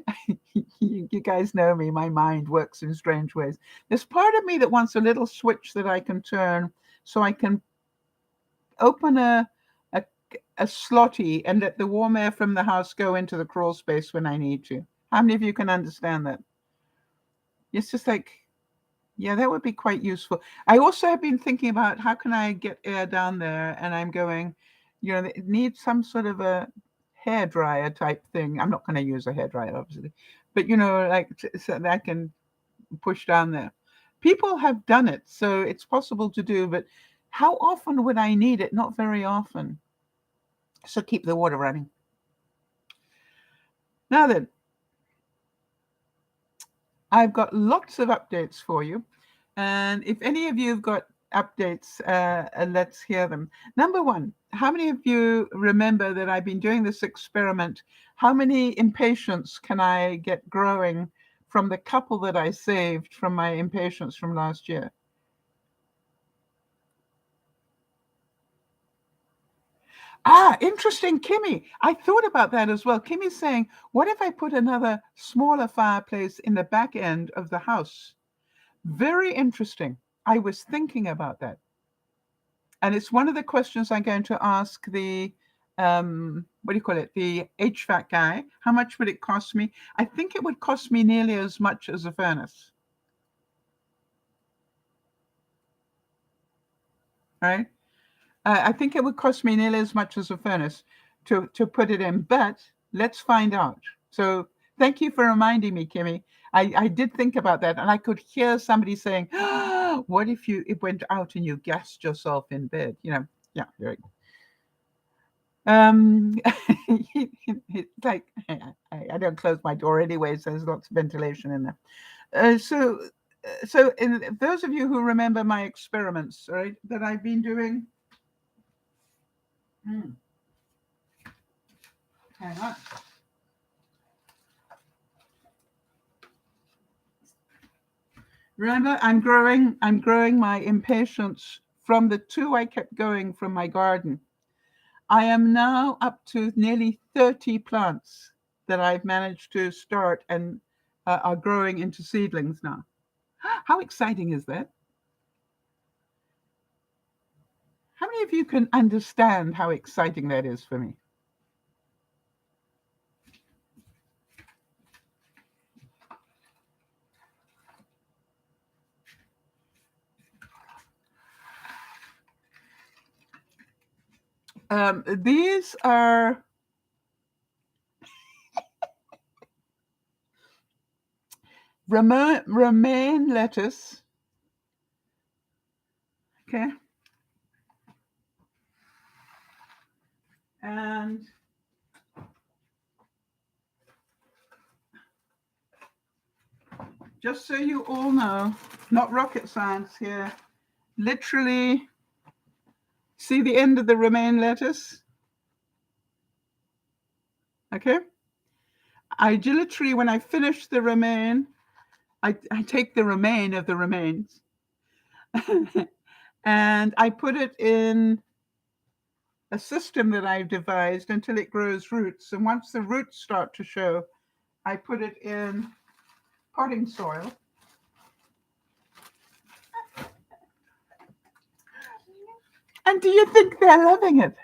you guys know me, my mind works in strange ways. There's part of me that wants a little switch that I can turn so I can open a slotty and let the warm air from the house go into the crawl space when I need to. How many of you can understand that? It's just like, yeah, that would be quite useful. I also have been thinking about how can I get air down there, and I'm going, it needs some sort of a hair dryer type thing. I'm not going to use a hair dryer, obviously, but like so that I can push down there. People have done it, so it's possible to do, but how often would I need it? Not very often. So keep the water running. Now then, I've got lots of updates for you. And if any of you have got updates, let's hear them. Number one, how many of you remember that I've been doing this experiment? How many impatiens can I get growing from the couple that I saved from my impatiens from last year? Interesting, Kimmy. I thought about that as well. Kimmy's saying, what if I put another smaller fireplace in the back end of the house? Very interesting. I was thinking about that. And it's one of the questions I'm going to ask the, what do you call it, the HVAC guy. How much would it cost me? I think it would cost me nearly as much as a furnace. Right? I think it would cost me nearly as much as a furnace to put it in, but let's find out. So thank you for reminding me, Kimmy. I did think about that, and I could hear somebody saying, what if it went out and you gassed yourself in bed? Yeah, very good. It's like I don't close my door anyway, so there's lots of ventilation in there. So in those of you who remember my experiments, right, that I've been doing. Hang on. Remember, I'm growing my impatiens from the 2 I kept going from my garden. I am now up to nearly 30 plants that I've managed to start and are growing into seedlings now. How exciting is that? How many of you can understand how exciting that is for me? These are romaine lettuce. Okay. And just so you all know, not rocket science here, literally, see the end of the romaine lettuce? Okay. I literally, when I finish the romaine, I take the remain of the remains and I put it in a system that I've devised until it grows roots. And once the roots start to show, I put it in potting soil. And do you think they're loving it?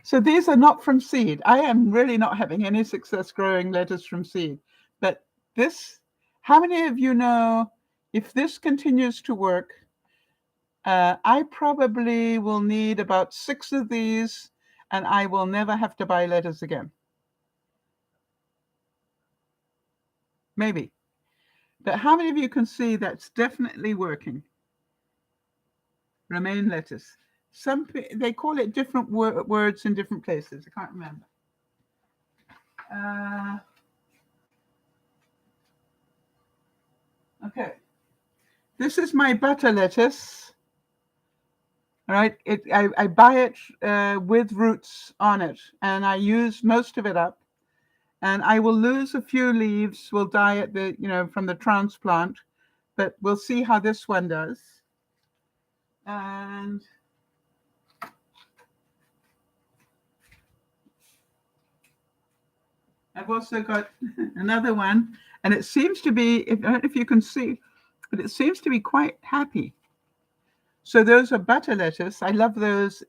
So these are not from seed. I am really not having any success growing lettuce from seed. But this, how many of you know, if this continues to work, I probably will need about 6 of these and I will never have to buy lettuce again. Maybe. But how many of you can see that's definitely working? Romaine lettuce. They call it different words in different places. I can't remember. Okay. This is my butter lettuce. All right. I buy it with roots on it, and I use most of it up. And I will lose a few leaves. We'll die at from the transplant, but we'll see how this one does. And I've also got another one, and it seems to be, I don't know if you can see, but it seems to be quite happy. So those are butter lettuce. I love those.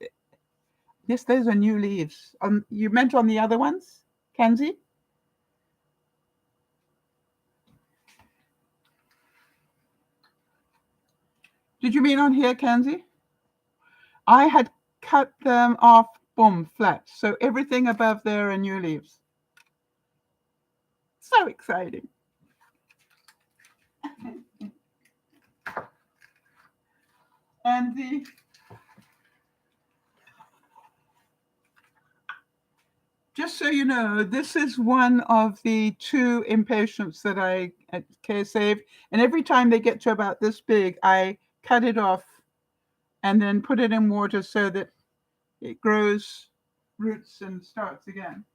Yes, those are new leaves. You meant on the other ones, Kenzie? Did you mean on here, Kenzie? I had cut them off, boom, flat. So everything above there are new leaves. So exciting. And Just so you know, this is one of the 2 impatiens that I saved. And every time they get to about this big, I cut it off and then put it in water so that it grows roots and starts again.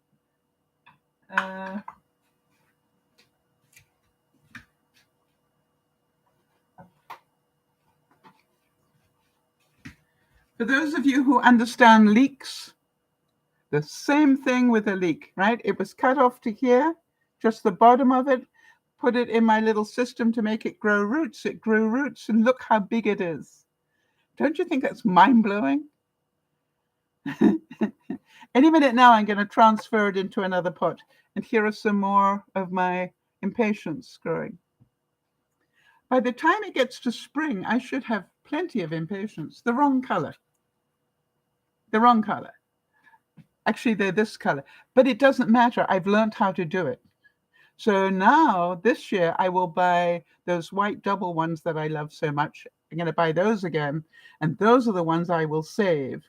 For those of you who understand leeks, the same thing with a leek, right? It was cut off to here, just the bottom of it, put it in my little system to make it grow roots. It grew roots, and look how big it is. Don't you think that's mind-blowing? Any minute now, I'm going to transfer it into another pot. And here are some more of my impatiens growing. By the time it gets to spring, I should have plenty of impatiens. The wrong color. The wrong color. Actually, they're this color. But it doesn't matter. I've learned how to do it. So now, this year, I will buy those white double ones that I love so much. I'm going to buy those again. And those are the ones I will save.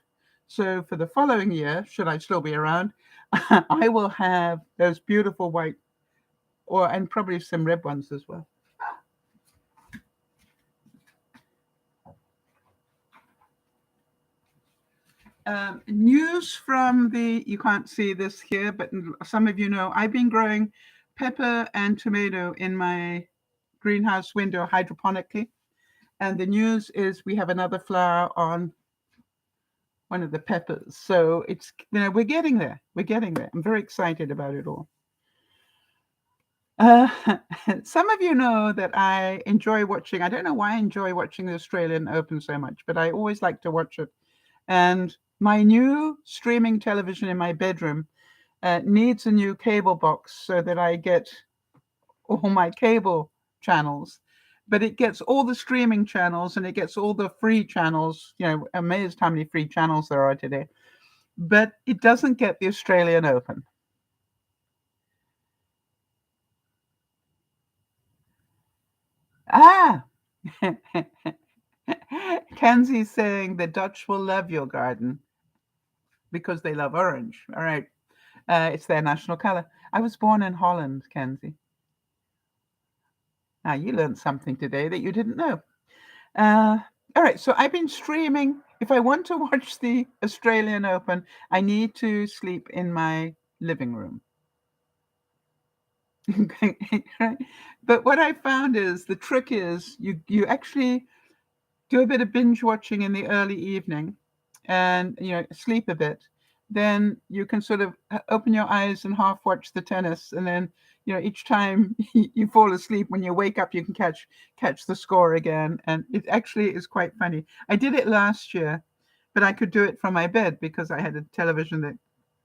So for the following year, should I still be around, I will have those beautiful white, and probably some red ones as well. News from you can't see this here, but some of you know, I've been growing pepper and tomato in my greenhouse window hydroponically. And the news is we have another flower on one of the peppers. So it's, we're getting there. We're getting there. I'm very excited about it all. Some of you know that I enjoy watching, I don't know why I enjoy watching the Australian Open so much, but I always like to watch it. And my new streaming television in my bedroom needs a new cable box so that I get all my cable channels. But it gets all the streaming channels and it gets all the free channels. Amazed how many free channels there are today. But it doesn't get the Australian Open. Kenzie's saying the Dutch will love your garden because they love orange. All right. It's their national color. I was born in Holland, Kenzie. Now, you learned something today that you didn't know. All right. So I've been streaming. If I want to watch the Australian Open, I need to sleep in my living room. But what I found is the trick is you actually do a bit of binge watching in the early evening and sleep a bit. Then you can sort of open your eyes and half watch the tennis, and then each time you fall asleep, when you wake up you can catch the score again, and it actually is quite funny. I did it last year, but I could do it from my bed because I had a television that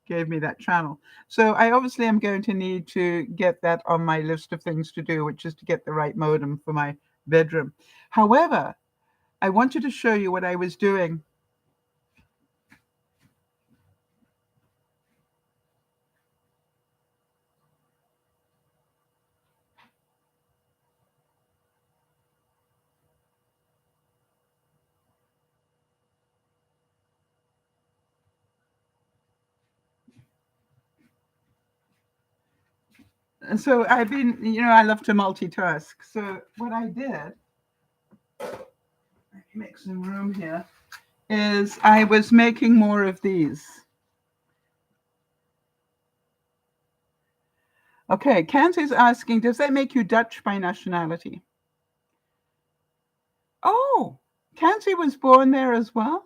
gave me that channel. So I obviously am going to need to get that on my list of things to do, which is to get the right modem for my bedroom. However, I wanted to show you what I was doing. And so I've been, I love to multitask. So what I did, let me make some room here, is I was making more of these. Okay, Kenzie's asking, does that make you Dutch by nationality? Oh, Kenzie was born there as well?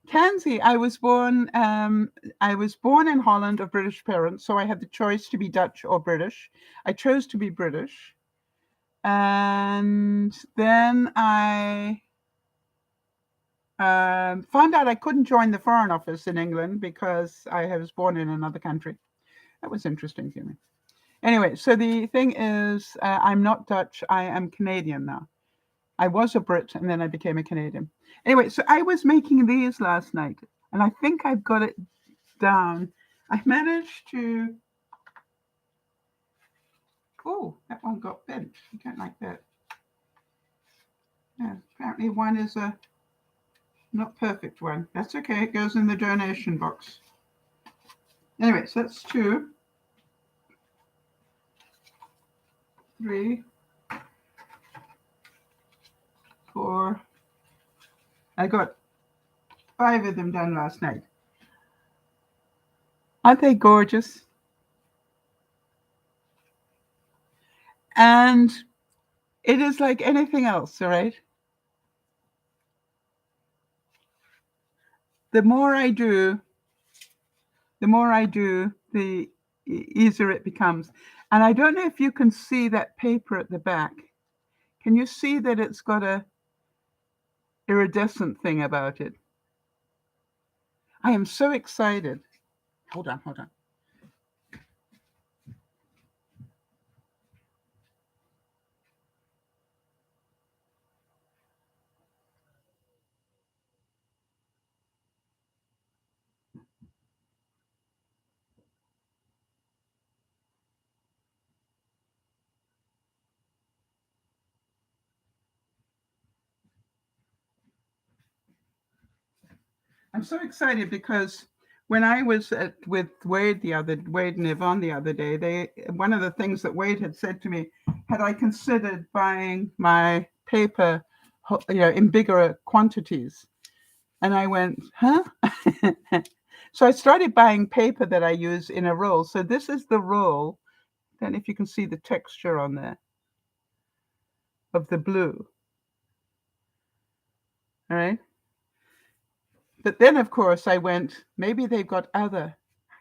Kenzie, I was born in Holland of British parents, so I had the choice to be Dutch or British. I chose to be British. And then I found out I couldn't join the Foreign Office in England because I was born in another country. That was interesting to me. Anyway, so the thing is, I'm not Dutch. I am Canadian now. I was a Brit, and then I became a Canadian. Anyway, so I was making these last night, and I think I've got it down. I managed to... Oh, that one got bent. I don't like that. Yeah, apparently one is a not perfect one. That's okay. It goes in the donation box. Anyway, so that's 2, 3, 4. I got 5 of them done last night. Aren't they gorgeous? And it is like anything else, all right? The more I do, the easier it becomes. And I don't know if you can see that paper at the back. Can you see that it's got a iridescent thing about it? I am so excited. Hold on. I'm so excited because when I was with Wade and Yvonne the other day, one of the things that Wade had said to me, had I considered buying my paper, in bigger quantities, and I went, huh? So I started buying paper that I use in a roll. So this is the roll. Then if you can see the texture on there of the blue, all right. But then, of course, I went, maybe they've got other.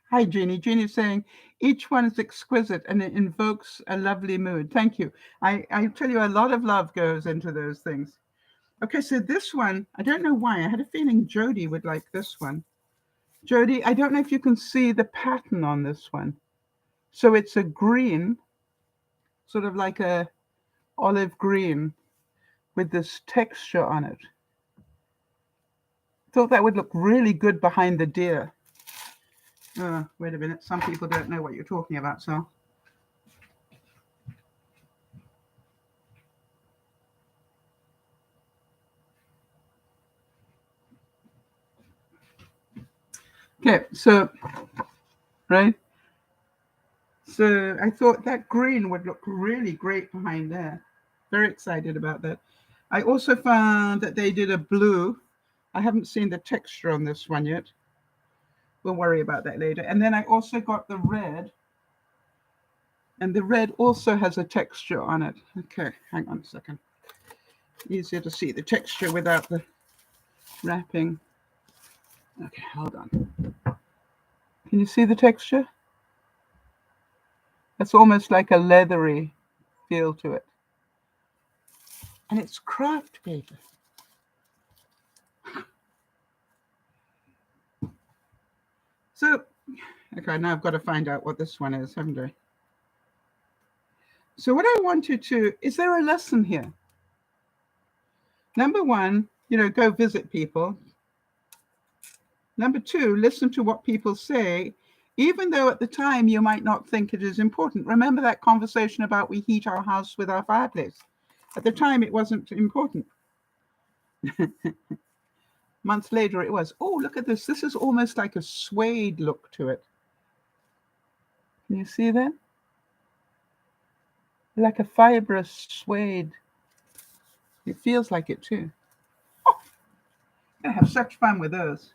Hi, Jeannie. Jeannie's saying, each one is exquisite and it invokes a lovely mood. Thank you. I tell you, a lot of love goes into those things. Okay, so this one, I don't know why. I had a feeling Jody would like this one. Jody, I don't know if you can see the pattern on this one. So it's a green, sort of like a olive green with this texture on it. Thought that would look really good behind the deer. Wait a minute. Some people don't know what you're talking about, so. Okay, so, right? So I thought that green would look really great behind there. Very excited about that. I also found that they did a blue. I haven't seen the texture on this one yet. We'll worry about that later. And then I also got the red. And the red also has a texture on it. Okay, hang on a second. Easier to see the texture without the wrapping. Okay, hold on. Can you see the texture? It's almost like a leathery feel to it. And it's craft paper. So, okay, now I've got to find out what this one is, haven't I? So what I wanted to, is there a lesson here? Number one, go visit people. Number two, listen to what people say, even though at the time you might not think it is important. Remember that conversation about we heat our house with our fireplace. At the time, it wasn't important. Months later, it was. Oh, look at this. This is almost like a suede look to it. Can you see that? Like a fibrous suede. It feels like it too. Oh, I have such fun with those.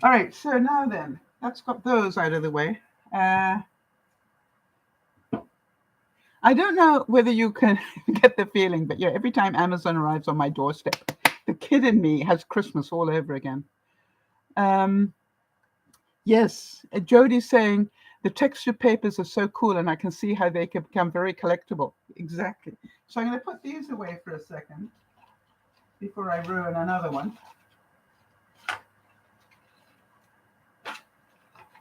All right, so now then, that's got those out of the way. I don't know whether you can get the feeling, but yeah, every time Amazon arrives on my doorstep, the kid in me has Christmas all over again. Yes, Jody's saying the texture papers are so cool and I can see how they can become very collectible. Exactly. So I'm going to put these away for a second before I ruin another one.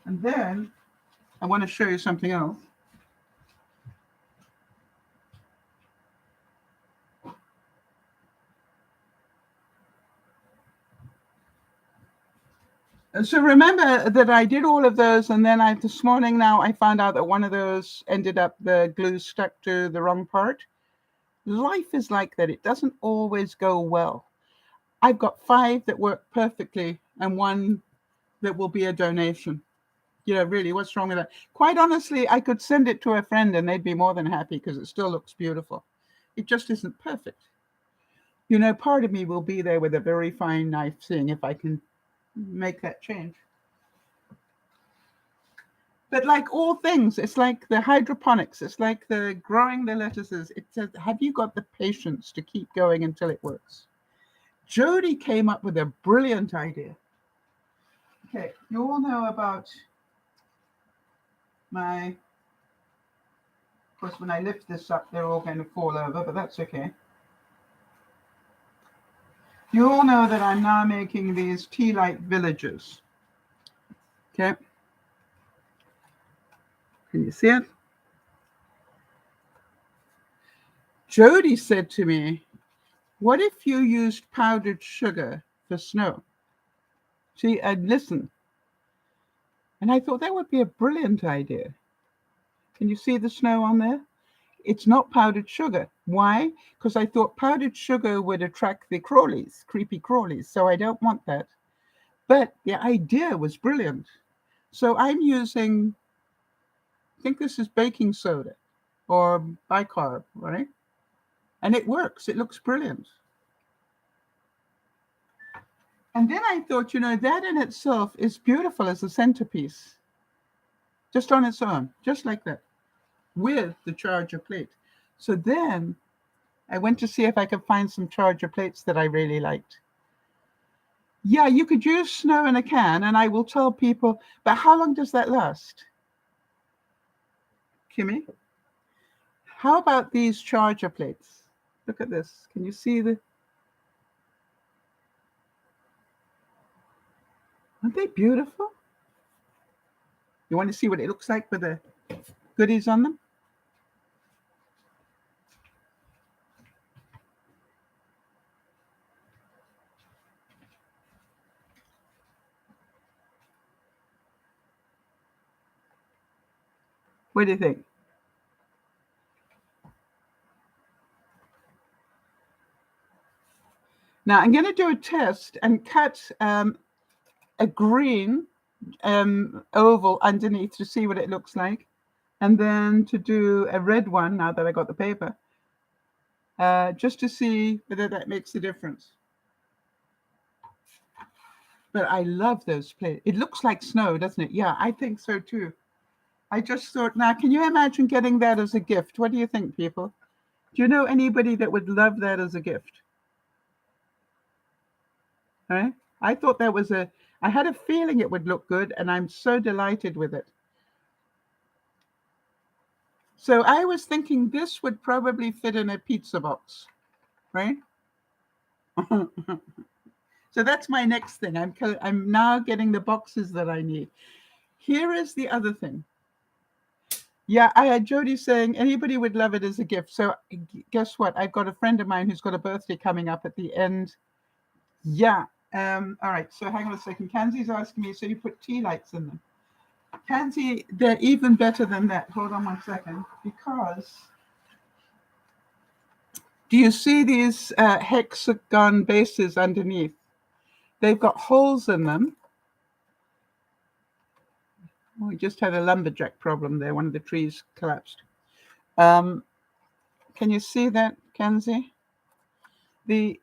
And then I want to show you something else. So remember that I did all of those, and then this morning now I found out that one of those ended up, the glue stuck to the wrong part. Life is like that. It doesn't always go well. I've got 5 that work perfectly and one that will be a donation. Really, what's wrong with that? Quite honestly, I could send it to a friend and they'd be more than happy because it still looks beautiful. It just isn't perfect. Part of me will be there with a very fine knife, seeing if I can make that change. But like all things, it's like the hydroponics, it's like the growing the lettuces. It says, have you got the patience to keep going until it works? Jody came up with a brilliant idea. Okay, you all know about of course, when I lift this up, they're all going to fall over, but that's okay. You all know that I'm now making these tea light villages. Okay. Can you see it? Jody said to me, what if you used powdered sugar for snow? See, I'd listen. And I thought that would be a brilliant idea. Can you see the snow on there? It's not powdered sugar. Why? Because I thought powdered sugar would attract the crawlies, creepy crawlies. So I don't want that. But the idea was brilliant. So I'm using, I think this is baking soda or bicarb, right? And it works. It looks brilliant. And then I thought, that in itself is beautiful as a centerpiece. Just on its own, just like that, with the charger plate. So then I went to see if I could find some charger plates that I really liked. Yeah, you could use snow in a can, and I will tell people, but how long does that last? Kimmy? How about these charger plates? Look at this. Can you see the... Aren't they beautiful? You want to see what it looks like with the goodies on them? What do you think? Now I'm going to do a test and cut a green oval underneath to see what it looks like, and then to do a red one now that I got the paper, just to see whether that makes a difference. But I love those plates. It looks like snow, doesn't it? Yeah, I think so too. I just thought, now, can you imagine getting that as a gift? What do you think, people? Do you know anybody that would love that as a gift? Right? I thought that was I had a feeling it would look good, and I'm so delighted with it. So I was thinking this would probably fit in a pizza box, right? So that's my next thing. I'm now getting the boxes that I need. Here is the other thing. Yeah, I had Jody saying anybody would love it as a gift. So guess what? I've got a friend of mine who's got a birthday coming up at the end. Yeah. All right. So hang on a second. Kanzi's asking me, so you put tea lights in them. Kanzi, they're even better than that. Hold on 1 second. Because do you see these hexagon bases underneath? They've got holes in them. We just had a lumberjack problem there. One of the trees collapsed. Can you see that, Kanzi? The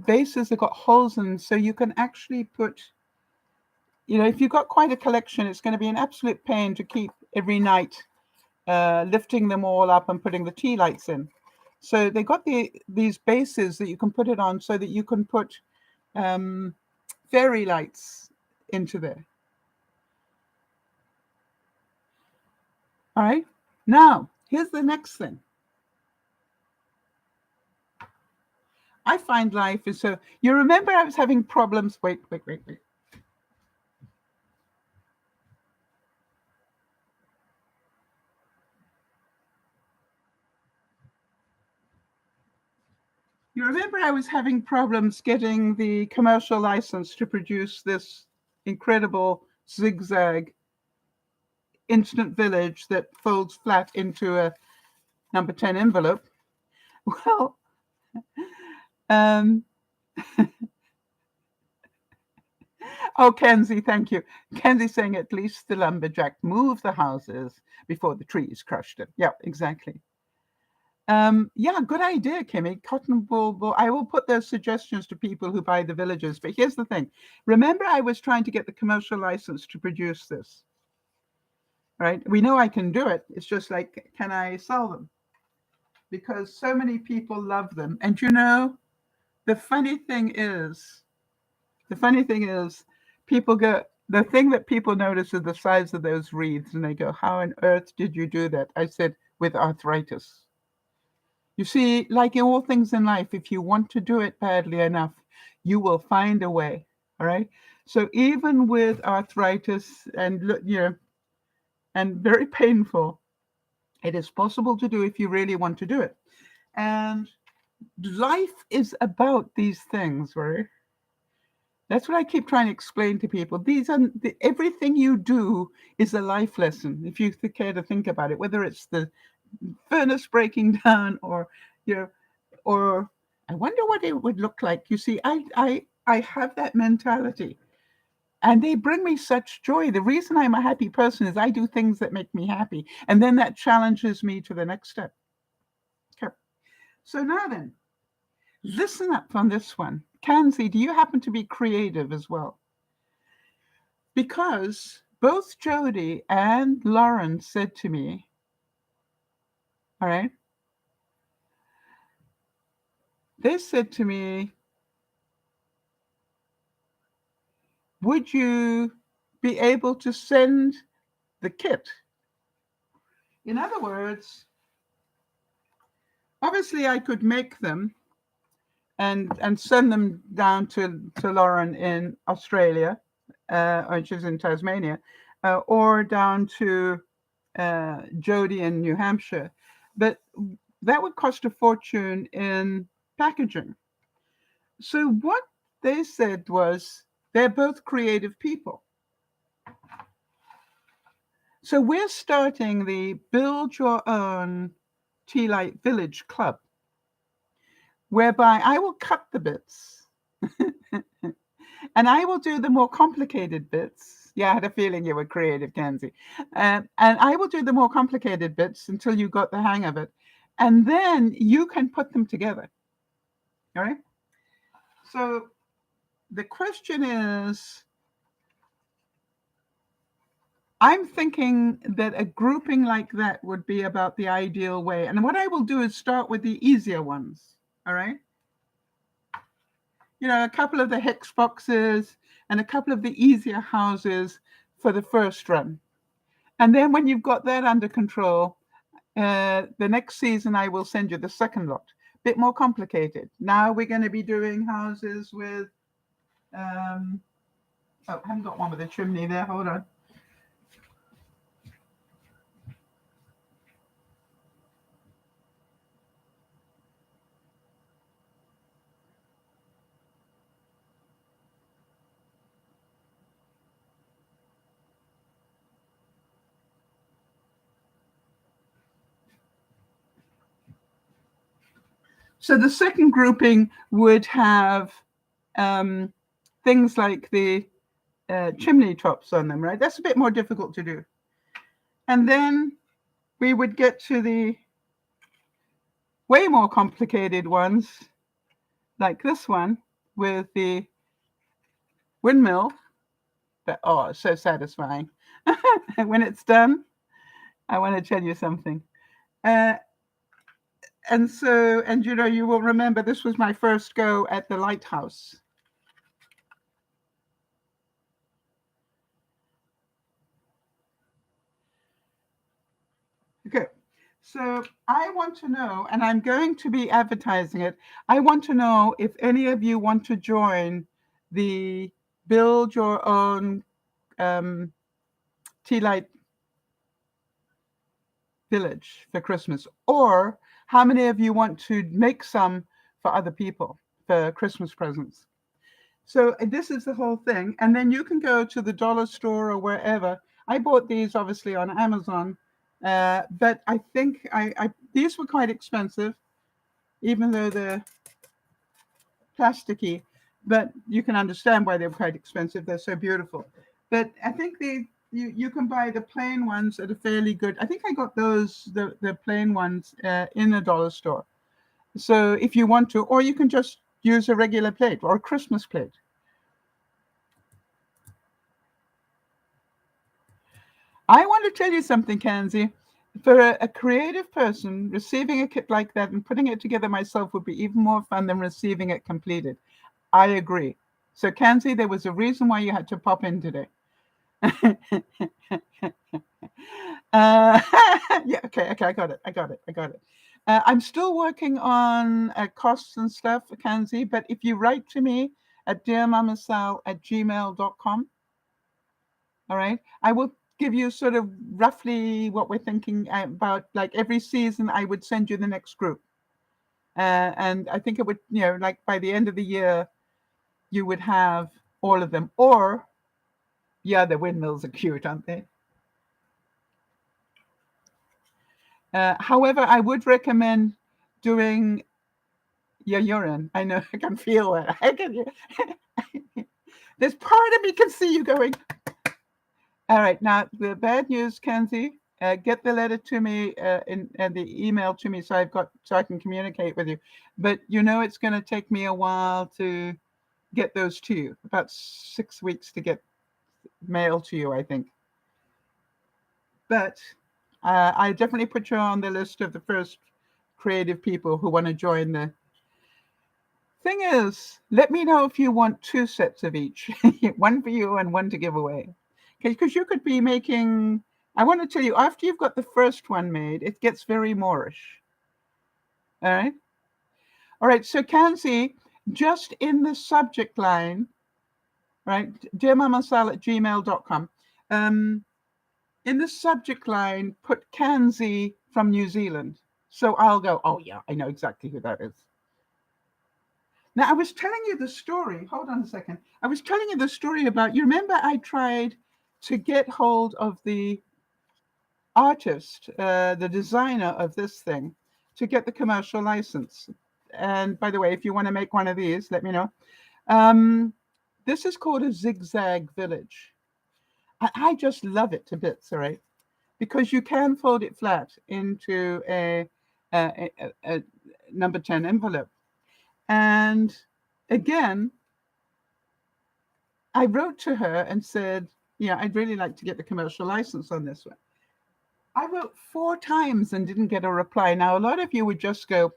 bases have got holes in them, so you can actually put, if you've got quite a collection, it's going to be an absolute pain to keep every night lifting them all up and putting the tea lights in. So they got these bases that you can put it on so that you can put fairy lights into there. All right. Now, here's the next thing. I find life is so... You remember I was having problems... Wait. You remember I was having problems getting the commercial license to produce this incredible zigzag instant village that folds flat into a number 10 envelope? Well, Oh, Kenzie, thank you. Kenzie saying at least the lumberjack moved the houses before the trees crushed it. Yeah, exactly. Yeah, good idea, Kimmy. Cotton wool. I will put those suggestions to people who buy the villages. But here's the thing. Remember, I was trying to get the commercial license to produce this, right? We know I can do it. It's just like, can I sell them? Because so many people love them. And the funny thing is, people go, the thing that people notice is the size of those wreaths, and they go, how on earth did you do that? I said, with arthritis. You see, like in all things in life, if you want to do it badly enough, you will find a way. All right. So even with arthritis and very painful, it is possible to do if you really want to do it. And life is about these things, right? That's what I keep trying to explain to people. Everything you do is a life lesson, if you care to think about it, whether it's the furnace breaking down or you know or I wonder what it would look like. You see, I have that mentality, and they bring me such joy. The reason I'm a happy person is I do things that make me happy, and then that challenges me to the next step. Okay. So now then, listen up on this one. Kanzi, do you happen to be creative as well? Because both Jody and Lauren said to me, all right, they said to me, would you be able to send the kit? In other words, obviously I could make them and send them down to Lauren in Australia, which is in Tasmania, or down to Jody in New Hampshire. But that would cost a fortune in packaging. So what they said was they're both creative people. So we're starting the Build Your Own Tea Light Village Club, whereby I will cut the bits and I will do the more complicated bits. Yeah, I had a feeling you were creative, Kenzie. And I will do the more complicated bits until you got the hang of it. And then you can put them together. All right? So the question is, I'm thinking that a grouping like that would be about the ideal way. And what I will do is start with the easier ones. All right? A couple of the hex boxes and a couple of the easier houses for the first run. And then when you've got that under control, the next season I will send you the second lot. Bit more complicated. Now we're going to be doing houses with, I haven't got one with a chimney there. Hold on. So the second grouping would have things like the chimney tops on them, right? That's a bit more difficult to do. And then we would get to the way more complicated ones, like this one with the windmill. But, it's so satisfying. When it's done, I want to tell you something. And you will remember this was my first go at the lighthouse. Okay, so I want to know, and I'm going to be advertising it. I want to know if any of you want to join the Build Your Own Tea Light Village for Christmas, or how many of you want to make some for other people for Christmas presents. So this is the whole thing. And then you can go to the dollar store or wherever. I bought these obviously on Amazon, but I think these were quite expensive, even though they're plasticky. but you can understand why they're quite expensive. They're so beautiful. But I think you can buy the plain ones at a fairly good. I think I got those the plain ones in a dollar store. So if you want to, or you can just use a regular plate or a Christmas plate. I want to tell you something, Kanzi. For a creative person, receiving a kit like that and putting it together myself would be even more fun than receiving it completed. I agree. So, Kanzi, there was a reason why you had to pop in today. Yeah, okay, I got it. I'm still working on costs and stuff, Kanzi, but if you write to me at dearmamasal@gmail.com, all right, I will give you sort of roughly what we're thinking about. Like every season, I would send you the next group. And I think it would, like by the end of the year, you would have all of them. Or, yeah, the windmills are cute, aren't they? However, I would recommend doing your urine. I know I can feel it. I can. There's part of me can see you going. All right, now the bad news, Kenzie. Get the letter to me and the email to me so I can communicate with you. But it's going to take me a while to get those to you. About 6 weeks to get mail to you, I think. But I definitely put you on the list of the first creative people who want to join the thing is, let me know if you want 2 sets of each, one for you and one to give away. Because you could be making, I want to tell you, after you've got the first one made, it gets very Moorish. All right? All right, so Kanzi, just in the subject line, right, DearMamaSal@gmail.com, in the subject line, put Kanzi from New Zealand. So I'll go, oh yeah, I know exactly who that is. Now, I was telling you the story. Hold on a second. I was telling you the story about, you remember I tried to get hold of the artist, the designer of this thing, to get the commercial license. And by the way, if you want to make one of these, let me know. This is called a zigzag village. I just love it to bits, all right? Because you can fold it flat into a number 10 envelope. And again, I wrote to her and said, I'd really like to get the commercial license on this one. I wrote 4 times and didn't get a reply. Now, a lot of you would just go,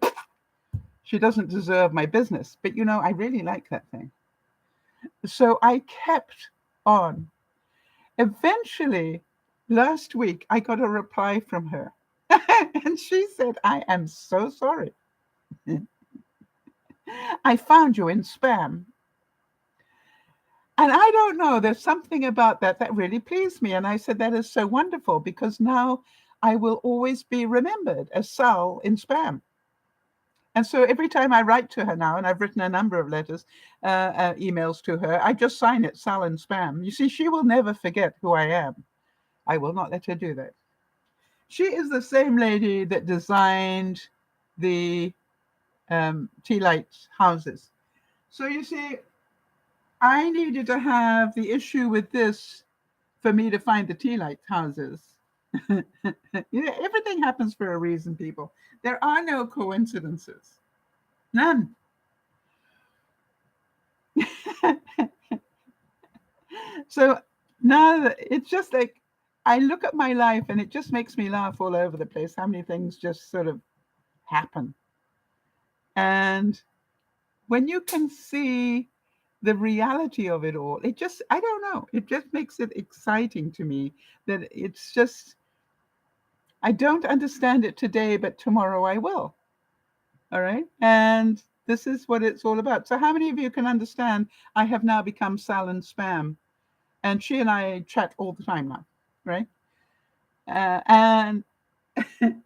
she doesn't deserve my business. But, I really like that thing. So I kept on. Eventually, last week, I got a reply from her. And she said, I am so sorry. I found you in spam. And I don't know, there's something about that really pleased me. And I said, that is so wonderful because now I will always be remembered as Sal in spam. And so every time I write to her now, and I've written a number of letters, emails to her, I just sign it Sal in spam. You see, she will never forget who I am. I will not let her do that. She is the same lady that designed the tea light houses. So you see, I needed to have the issue with this for me to find the tea light houses. Everything happens for a reason, people. There are no coincidences. None. So now it's just like I look at my life and it just makes me laugh all over the place how many things just sort of happen. And when you can see the reality of it all, it just, I don't know, it just makes it exciting to me that it's just, I don't understand it today, but tomorrow I will. All right. And this is what it's all about. So how many of you can understand I have now become Sal in spam? And she and I chat all the time now, right? And and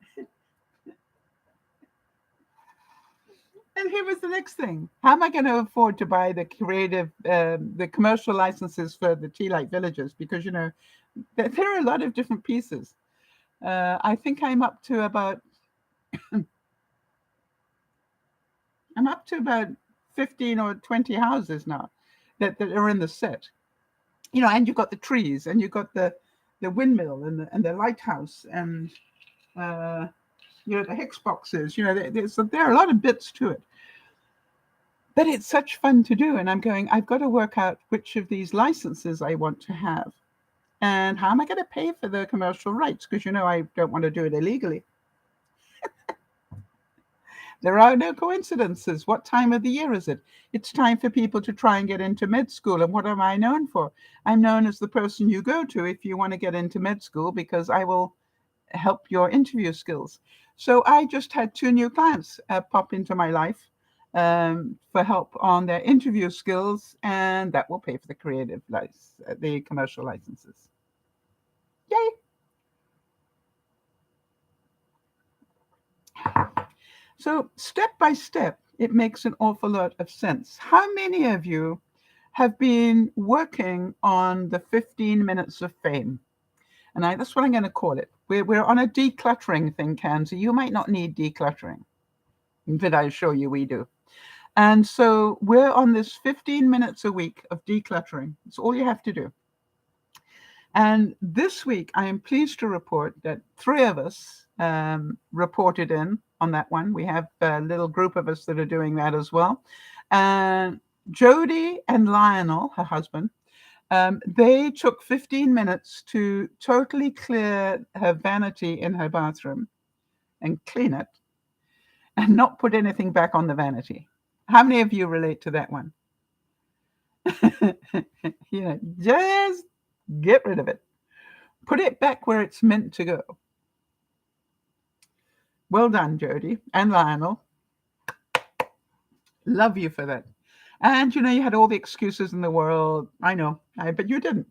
here was the next thing. How am I going to afford to buy the the commercial licenses for the tea light villages? Because, there are a lot of different pieces. I think I'm up to about 15 or 20 houses now that are in the set. You know, and you've got the trees, and you've got the windmill, and the lighthouse, and you know, the hex boxes. You know, there are a lot of bits to it. But it's such fun to do, and I'm going, I've got to work out which of these licenses I want to have. And how am I going to pay for the commercial rights? Because, you know, I don't want to do it illegally. There are no coincidences. What time of the year is it? It's time for people to try and get into med school. And what am I known for? I'm known as the person you go to if you want to get into med school, because I will help your interview skills. So I just had 2 new clients pop into my life for help on their interview skills, and that will pay for the the commercial licenses. Yay! So step by step, it makes an awful lot of sense. How many of you have been working on the 15 minutes of fame? And that's what I'm going to call it. We're on a decluttering thing, Kanzi. You might not need decluttering, but I assure you we do. And so we're on this 15 minutes a week of decluttering. It's all you have to do. And this week, I am pleased to report that 3 of us reported in on that one. We have a little group of us that are doing that as well. And Jody and Lionel, her husband, they took 15 minutes to totally clear her vanity in her bathroom and clean it and not put anything back on the vanity. How many of you relate to that one? You know, just get rid of it. Put it back where it's meant to go. Well done, Jody and Lionel. Love you for that. And, you know, you had all the excuses in the world. I know, but you didn't.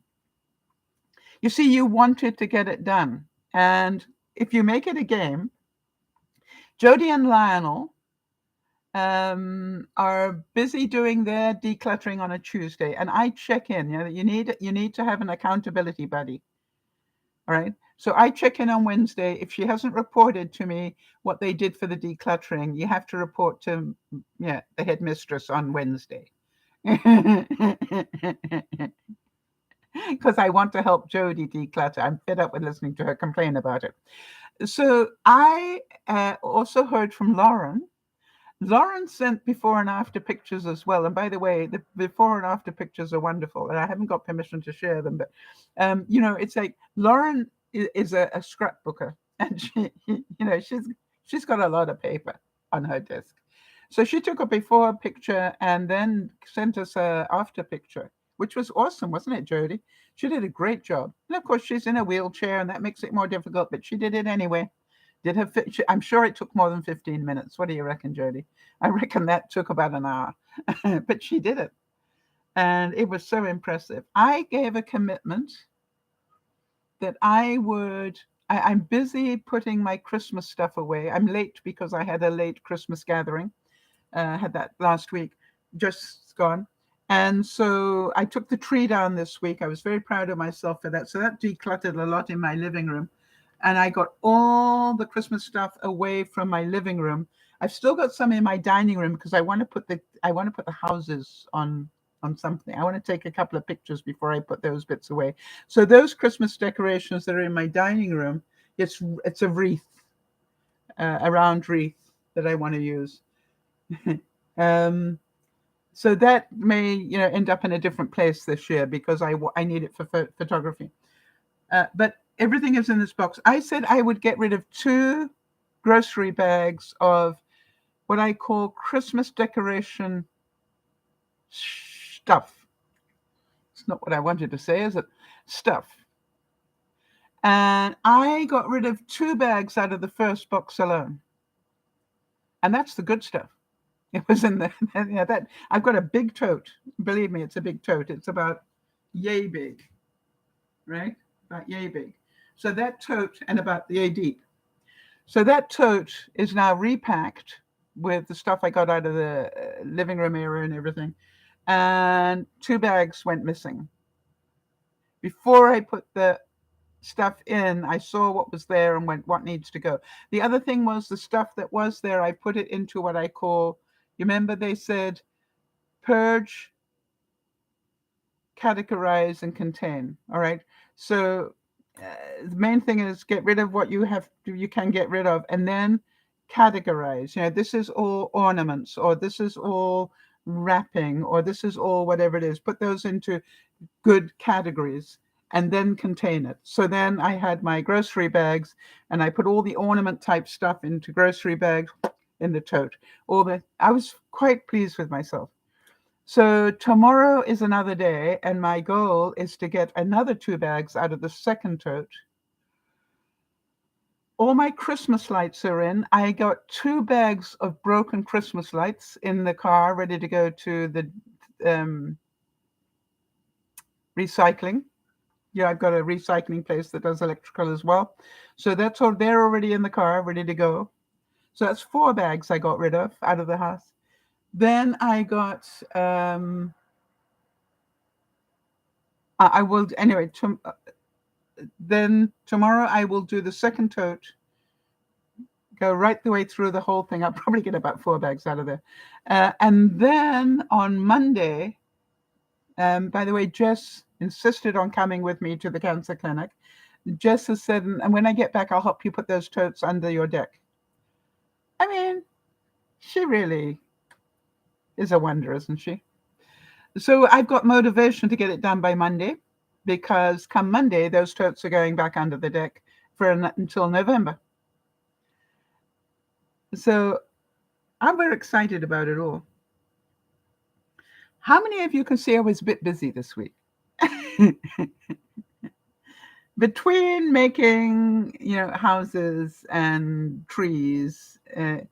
You see, you wanted to get it done. And if you make it a game, Jody and Lionel are busy doing their decluttering on a Tuesday, and I check in. You know, you need to have an accountability buddy. All right. So I check in on Wednesday. If she hasn't reported to me what they did for the decluttering, you have to report to the headmistress on Wednesday. Because I want to help Jody declutter. I'm fed up with listening to her complain about it. So I also heard from Lauren. Lauren sent before and after pictures as well. And by the way, the before and after pictures are wonderful. And I haven't got permission to share them. But, you know, it's like Lauren is a scrapbooker. And she, you know, she's got a lot of paper on her desk. So she took a before picture and then sent us a after picture, which was awesome, wasn't it, Jody? She did a great job. And of course, she's in a wheelchair, and that makes it more difficult, but she did it anyway. I'm sure it took more than 15 minutes. What do you reckon, Jody? I reckon that took about an hour, but she did it. And it was so impressive. I gave a commitment that I'm busy putting my Christmas stuff away. I'm late because I had a late Christmas gathering. Had that last week, just gone. And so I took the tree down this week. I was very proud of myself for that. So that decluttered a lot in my living room. And I got all the Christmas stuff away from my living room. I've still got some in my dining room because I want to put the houses on something. I want to take a couple of pictures before I put those bits away. So those Christmas decorations that are in my dining room, it's a wreath, a round wreath that I want to use. So that may, you know, end up in a different place this year because I need it for photography. But everything is in this box. I said I would get rid of 2 grocery bags of what I call Christmas decoration stuff. It's not what I wanted to say, is it? Stuff. And I got rid of 2 bags out of the first box alone. And that's the good stuff. It was in there. That I've got a big tote. Believe me, it's a big tote. It's about yay big, right? About yay big. So that tote, and about yay deep. So that tote is now repacked with the stuff I got out of the living room area and everything. And 2 bags went missing. Before I put the stuff in, I saw what was there and went, what needs to go. The other thing was the stuff that was there, I put it into what I call, you remember they said purge, categorize, and contain. All right. So the main thing is get rid of what you can get rid of, and then categorize. This is all ornaments, or this is all wrapping, or this is all whatever it is. Put those into good categories and then contain it. So then I had my grocery bags, and I put all the ornament type stuff into grocery bags in the tote. I was quite pleased with myself. So tomorrow is another day, and my goal is to get another 2 bags out of the second tote. All my Christmas lights are in. I got 2 bags of broken Christmas lights in the car, ready to go to the recycling. Yeah, I've got a recycling place that does electrical as well. So that's all. They're already in the car, ready to go. So that's 4 bags I got rid of out of the house. Then I got, I will, anyway, then tomorrow I will do the second tote, go right the way through the whole thing. I'll probably get about 4 bags out of there. And then on Monday, by the way, Jess insisted on coming with me to the cancer clinic. Jess has said, and when I get back, I'll help you put those totes under your deck. I mean, she really is a wonder, isn't she? So I've got motivation to get it done by Monday, because come Monday, those totes are going back under the deck until November. So I'm very excited about it all. How many of you can see I was a bit busy this week? Between making, houses and trees, and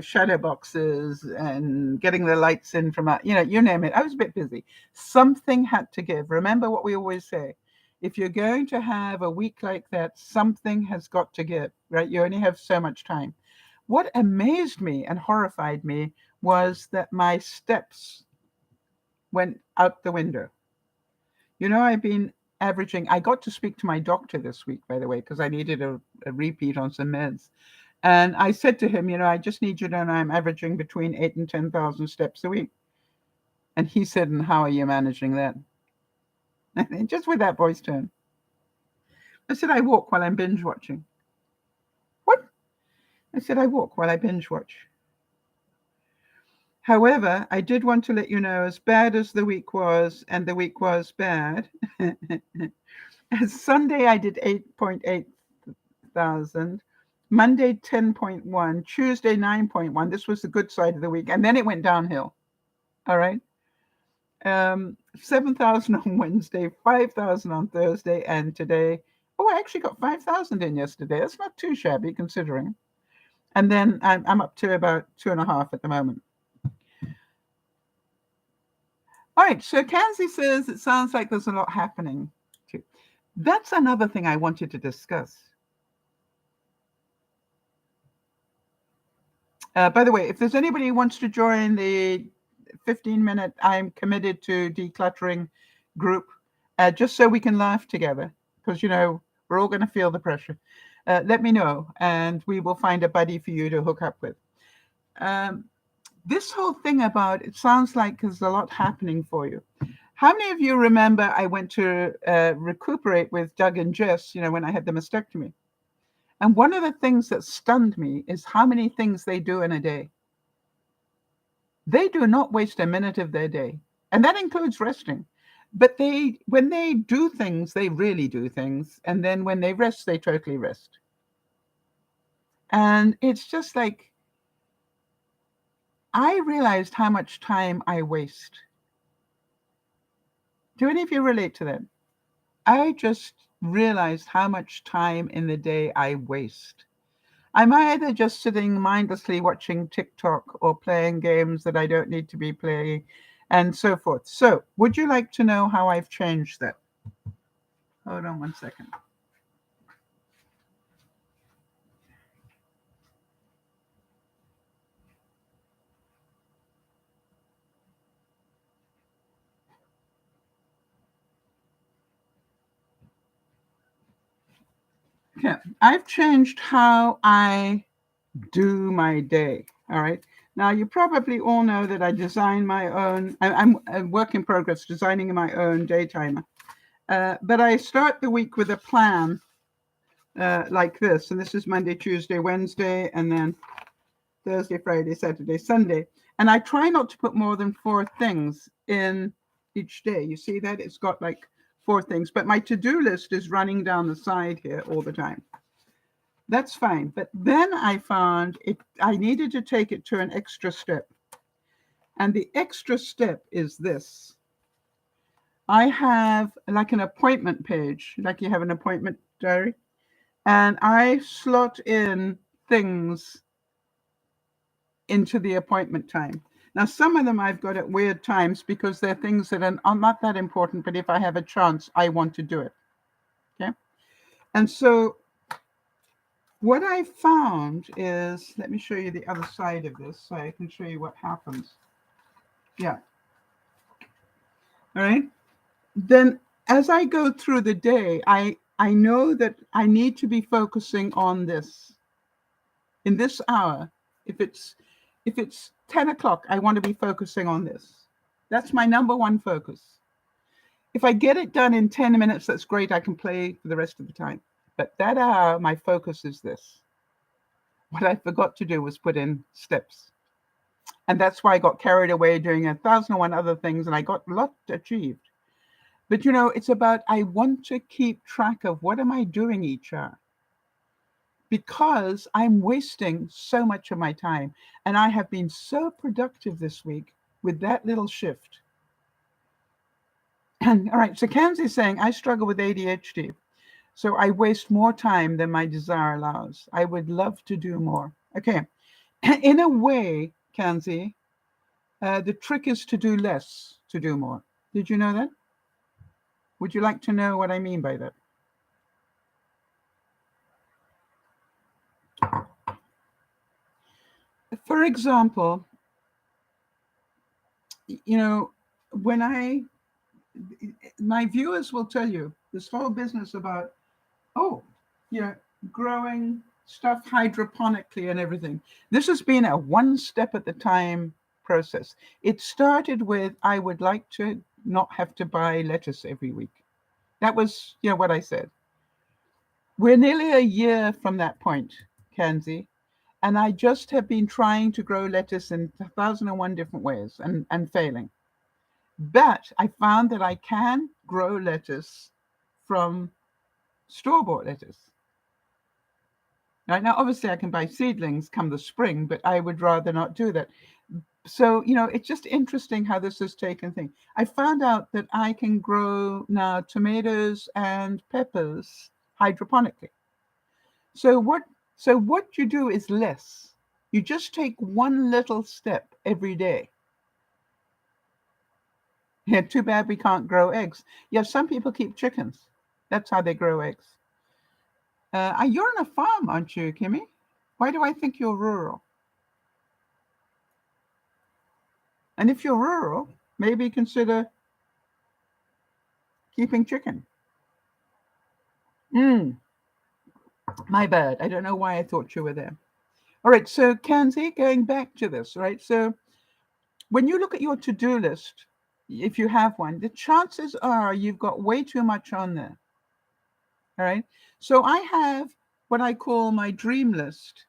shadow boxes and getting the lights in from you name it, I was a bit busy. Something had to give. Remember what we always say: if you're going to have a week like that, something has got to give, right? You only have so much time. What amazed me and horrified me was that my steps went out the window. I've been averaging. I got to speak to my doctor this week, by the way, because I needed a repeat on some meds. And I said to him, I just need you to know I'm averaging between 8,000 and 10,000 steps a week. And he said, and how are you managing that? Just with that voice tone. I said, I walk while I'm binge watching. What? I said, I walk while I binge watch. However, I did want to let you know, as bad as the week was, and the week was bad, Sunday I did 8.8 thousand. Monday 10.1, Tuesday 9.1. This was the good side of the week, and then it went downhill. All right. 7,000 on Wednesday, 5,000 on Thursday, and today. Oh, I actually got 5,000 in yesterday. That's not too shabby considering. And then I'm up to about 2.5 at the moment. All right. So Kanzi says it sounds like there's a lot happening too. That's another thing I wanted to discuss. By the way, if there's anybody who wants to join the 15-minute I'm committed to decluttering group, just so we can laugh together, because, we're all going to feel the pressure, let me know, and we will find a buddy for you to hook up with. This whole thing about, it sounds like there's a lot happening for you. How many of you remember I went to recuperate with Doug and Jess, when I had the mastectomy? And one of the things that stunned me is how many things they do in a day. They do not waste a minute of their day. And that includes resting. But when they do things, they really do things. And then when they rest, they totally rest. And it's just like, I realized how much time I waste. Do any of you relate to that? I just realized how much time in the day I waste. I'm either just sitting mindlessly watching TikTok or playing games that I don't need to be playing, and so forth. So, would you like to know how I've changed that? Hold on one second. Yeah, I've changed how I do my day. All right. Now, you probably all know that I design my own, I'm a work in progress designing my own day timer. But I start the week with a plan like this. And this is Monday, Tuesday, Wednesday, and then Thursday, Friday, Saturday, Sunday. And I try not to put more than 4 things in each day. You see that? It's got like 4 things. But my to-do list is running down the side here all the time. That's fine. But then I found I needed to take it to an extra step. And the extra step is this. I have like an appointment page, like you have an appointment diary. And I slot in things into the appointment time. Now, some of them I've got at weird times because they're things that are not that important, but if I have a chance, I want to do it. Okay. And so what I found is, let me show you the other side of this so I can show you what happens. Yeah. All right. Then as I go through the day, I know that I need to be focusing on this. In this hour, if it's 10 o'clock, I want to be focusing on this. That's my number one focus. If I get it done in 10 minutes, that's great. I can play for the rest of the time. But that hour, my focus is this. What I forgot to do was put in steps. And that's why I got carried away doing 1,001 other things, and I got a lot achieved. But, it's about I want to keep track of what am I doing each hour. Because I'm wasting so much of my time. And I have been so productive this week with that little shift. And all right, so Kansie's saying, I struggle with ADHD. So I waste more time than my desire allows. I would love to do more. Okay. In a way, Kansie, the trick is to do less, to do more. Did you know that? Would you like to know what I mean by that? For example, when my viewers will tell you this whole business about, growing stuff hydroponically and everything. This has been a one step at the time process. It started with, I would like to not have to buy lettuce every week. That was, what I said. We're nearly a year from that point, Kansie. And I just have been trying to grow lettuce in 1,001 different ways and failing. But I found that I can grow lettuce from store-bought lettuce. Right now, obviously, I can buy seedlings come the spring, but I would rather not do that. So, it's just interesting how this has taken thing. I found out that I can grow now tomatoes and peppers hydroponically. So what you do is less. You just take one little step every day. Yeah, too bad we can't grow eggs. Yeah, some people keep chickens. That's how they grow eggs. You're on a farm, aren't you, Kimmy? Why do I think you're rural? And if you're rural, maybe consider keeping chicken. My bad. I don't know why I thought you were there. All right, so Kansie, going back to this, right? So when you look at your to-do list, if you have one, the chances are you've got way too much on there. All right. So I have what I call my dream list.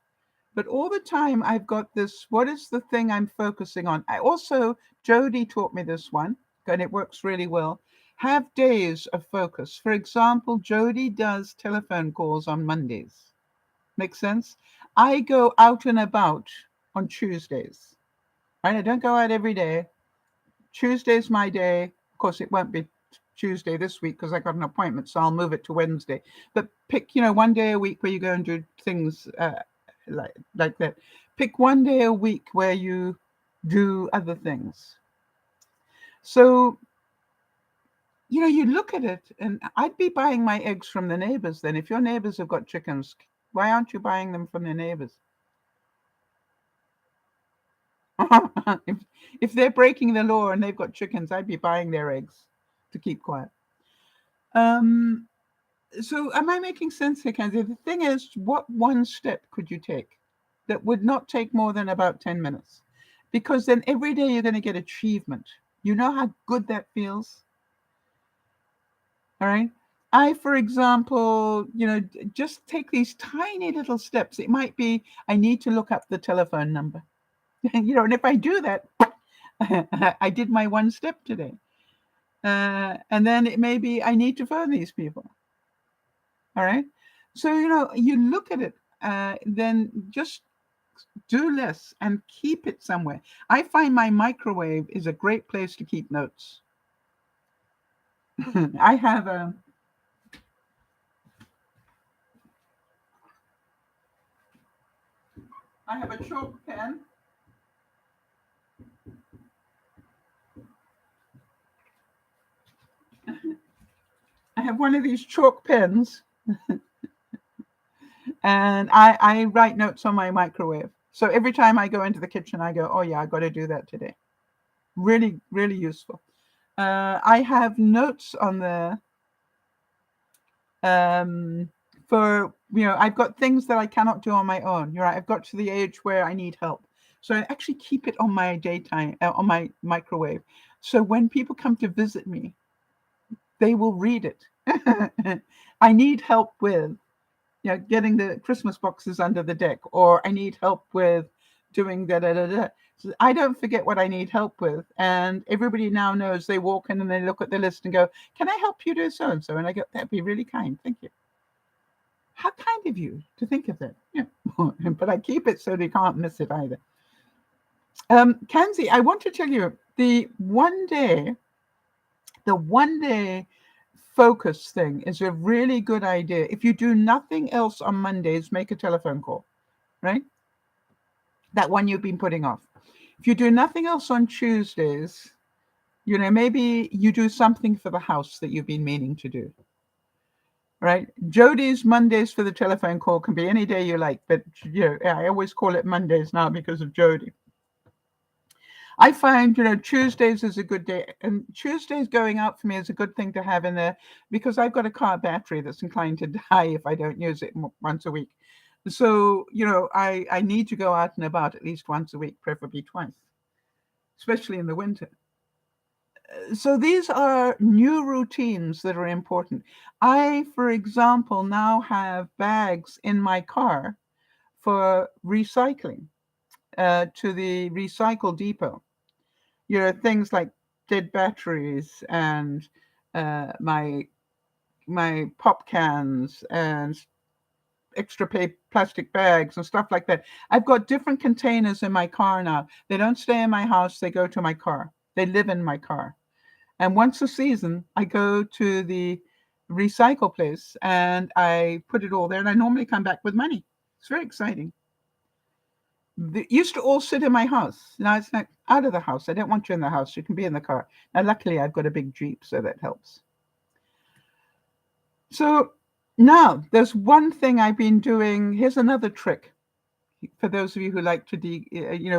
But all the time I've got this, what is the thing I'm focusing on? Jody taught me this one, and it works really well. Have days of focus. For example, Jody does telephone calls on Mondays. Make sense? I go out and about on Tuesdays. Right? I don't go out every day. Tuesday's my day. Of course, it won't be Tuesday this week because I got an appointment, so I'll move it to Wednesday. But pick, one day a week where you go and do things like that. Pick one day a week where you do other things. So, you look at it, and I'd be buying my eggs from the neighbors then. If your neighbors have got chickens, why aren't you buying them from their neighbors? if they're breaking the law and they've got chickens, I'd be buying their eggs to keep quiet. So am I making sense here, Kansie? The thing is, what one step could you take that would not take more than about 10 minutes? because then every day you're going to get achievement. You know how good that feels? All right. I, for example, just take these tiny little steps. It might be, I need to look up the telephone number. And if I do that, I did my one step today. And then it may be, I need to phone these people. All right. So, you look at it, then just do less and keep it somewhere. I find my microwave is a great place to keep notes. I have a chalk pen. I have one of these chalk pens, and I write notes on my microwave. So every time I go into the kitchen, I go, oh yeah, I got to do that today. Really, really useful. I have notes on there for, I've got things that I cannot do on my own. You're right. I've got to the age where I need help. So I actually keep it on my on my microwave. So when people come to visit me, they will read it. I need help with, getting the Christmas boxes under the deck, or I need help with doing da da da da. So I don't forget what I need help with, and everybody now knows. They walk in and they look at the list and go, "Can I help you do so and so?" And I go, "That'd be really kind, thank you." How kind of you to think of that. Yeah, but I keep it so they can't miss it either. Kanzi, I want to tell you the one day focus thing is a really good idea. If you do nothing else on Mondays, make a telephone call, right? That one you've been putting off. If you do nothing else on Tuesdays, maybe you do something for the house that you've been meaning to do, right? Jody's Mondays for the telephone call can be any day you like, but I always call it Mondays now because of Jody. I find, Tuesdays is a good day, and Tuesdays going out for me is a good thing to have in there because I've got a car battery that's inclined to die if I don't use it once a week. So, I need to go out and about at least once a week, preferably twice, especially in the winter. So these are new routines that are important. I, for example, now have bags in my car for recycling to the recycle depot. Things like dead batteries and my pop cans and extra plastic bags and stuff like that. I've got different containers in my car now. They don't stay in my house. They go to my car. They live in my car. And once a season, I go to the recycle place and I put it all there. And I normally come back with money. It's very exciting. They used to all sit in my house. Now it's not out of the house. I don't want you in the house. You can be in the car. Now, luckily, I've got a big Jeep, so that helps. So now there's one thing I've been doing. Here's another trick for those of you who like to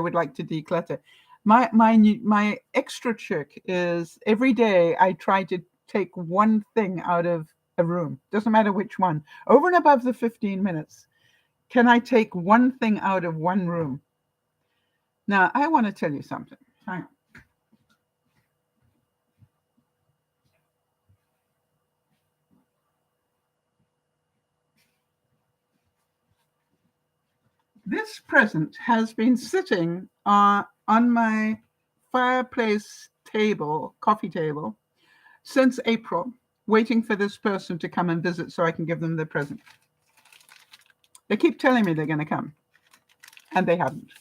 would like to declutter. My extra trick is every day I try to take one thing out of a room. Doesn't matter which one. Over and above the 15 minutes. Can I take one thing out of one room? Now, I want to tell you something. Hang on. This present has been sitting on my fireplace table, coffee table, since April, waiting for this person to come and visit so I can give them the present. They keep telling me they're going to come, and they haven't.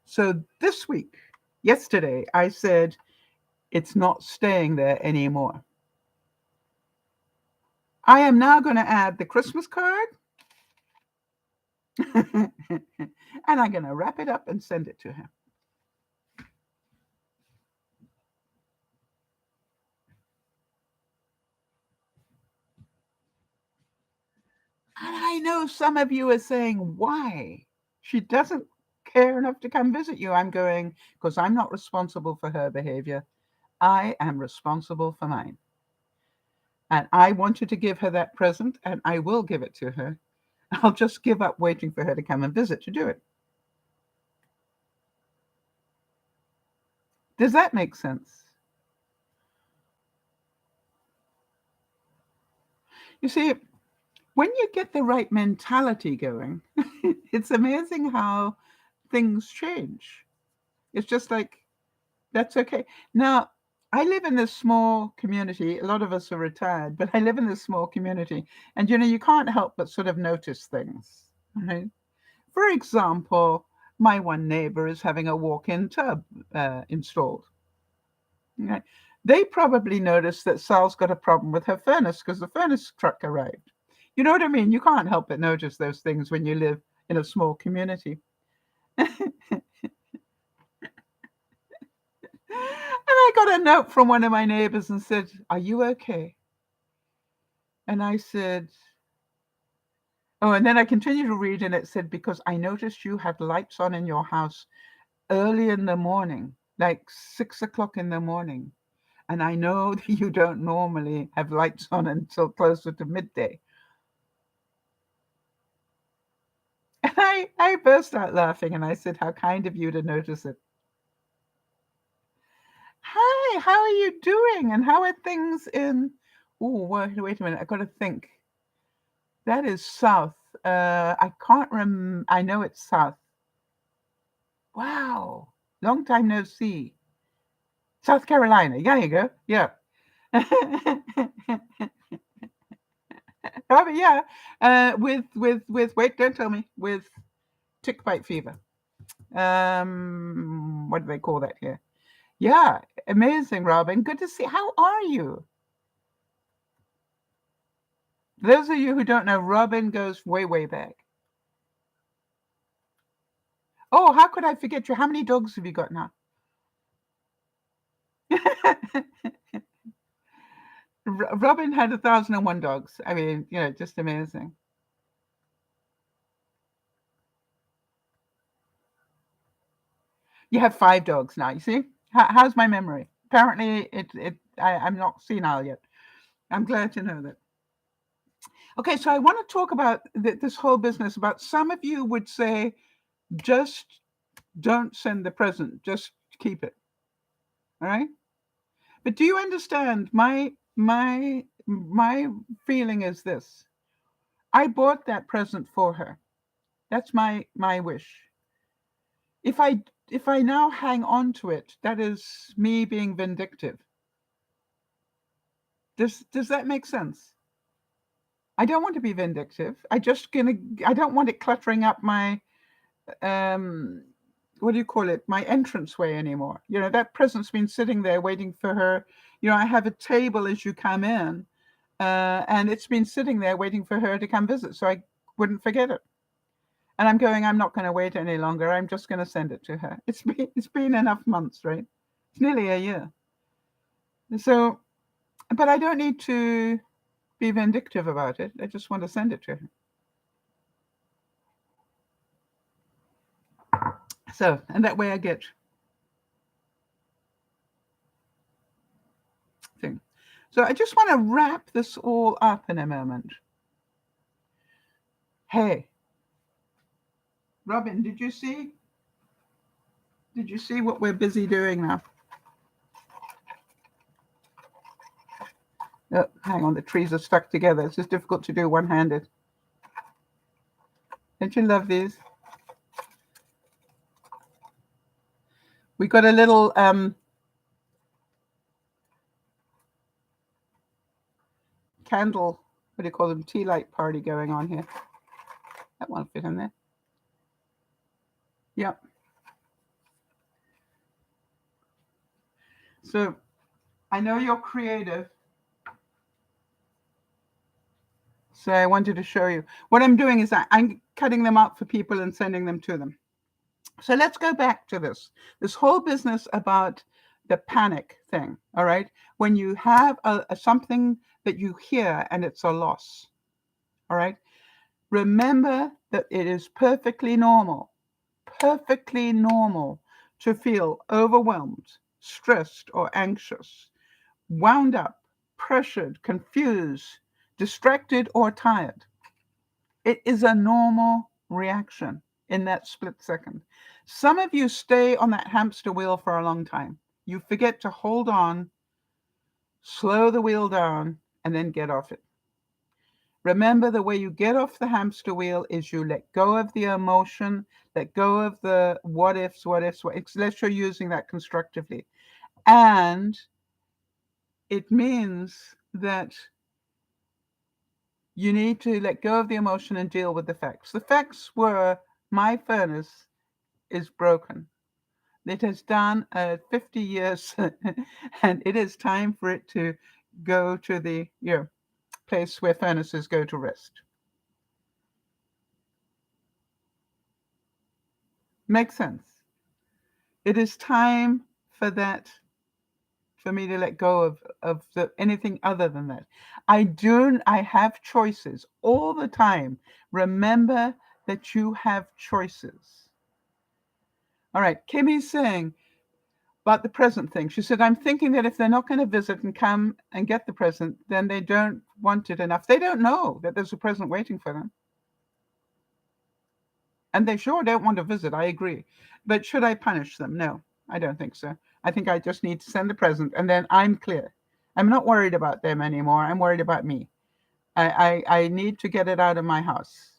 So this week, yesterday, I said, it's not staying there anymore. I am now going to add the Christmas card, and I'm going to wrap it up and send it to him. And I know some of you are saying, why? She doesn't care enough to come visit you. I'm going, because I'm not responsible for her behavior. I am responsible for mine. And I wanted to give her that present, and I will give it to her. I'll just give up waiting for her to come and visit to do it. Does that make sense? You see, when you get the right mentality going, it's amazing how things change. It's just like, that's okay. Now, I live in this small community. A lot of us are retired, but I live in this small community. And, you can't help but sort of notice things, right? For example, my one neighbor is having a walk-in tub installed. Okay? They probably noticed that Sal's got a problem with her furnace because the furnace truck arrived. You know what I mean? You can't help but notice those things when you live in a small community. And I got a note from one of my neighbors and said, "Are you okay?" And I said, oh, and then I continued to read, and it said, "Because I noticed you had lights on in your house early in the morning, like 6 o'clock in the morning. And I know that you don't normally have lights on until closer to midday." And I burst out laughing and I said, "How kind of you to notice it." "Hi, how are you doing? And how are things in..." Oh, wait a minute. I got to think. That is south. I can't I know it's south. Wow. Long time no see. South Carolina. Yeah, you go. Yeah. Oh, yeah. With wait, don't tell me. With tick bite fever. What do they call that here? Yeah, amazing, Robin. Good to see. How are you? Those of you who don't know, Robin goes way, way back. Oh, how could I forget you? How many dogs have you got now? Robin had 1,001 dogs. I mean, just amazing. You have 5 dogs now. You see? How's my memory? Apparently, I'm not senile yet. I'm glad to know that. Okay, so I want to talk about this whole business. About some of you would say, just don't send the present. Just keep it. All right. But do you understand? My feeling is this: I bought that present for her. That's my wish. If I now hang on to it, that is me being vindictive. Does that make sense? I don't want to be vindictive. I don't want it cluttering up my um what do you call it? My entranceway anymore. That present's been sitting there waiting for her. I have a table as you come in, and it's been sitting there waiting for her to come visit, so I wouldn't forget it. And I'm not going to wait any longer. I'm just going to send it to her. It's been enough months, right? It's nearly a year. So, but I don't need to be vindictive about it. I just want to send it to her. So, and that way I get thing. So I just want to wrap this all up in a moment. Hey, Robin, did you see? Did you see what we're busy doing now? Oh, hang on, the trees are stuck together. It's just difficult to do one-handed. Don't you love these? We got a little candle, what do you call them, tea light party going on here. That won't fit in there. Yep. So I know you're creative, so I wanted to show you. What I'm doing is I'm cutting them up for people and sending them to them. So let's go back to this whole business about the panic thing. All right. When you have something that you hear and it's a loss. All right. Remember that it is perfectly normal to feel overwhelmed, stressed, or anxious, wound up, pressured, confused, distracted, or tired. It is a normal reaction in that split second. Some of you stay on that hamster wheel for a long time. You forget to hold on, slow the wheel down, and then get off it. Remember, the way you get off the hamster wheel is you let go of the emotion, let go of the what ifs, unless you're using that constructively. And it means that you need to let go of the emotion and deal with the facts. The facts were my furnace is broken. It has done 50 years, and it is time for it to go to the place where furnaces go to rest. Makes sense. It is time for that, for me to let go of anything other than that. I have choices all the time. Remember that you have choices. All right, Kimmy's saying about the present thing. She said, I'm thinking that if they're not going to visit and come and get the present, then they don't want it enough. They don't know that there's a present waiting for them. And they sure don't want to visit, I agree. But should I punish them? No, I don't think so. I think I just need to send the present, and then I'm clear. I'm not worried about them anymore. I'm worried about me. I need to get it out of my house.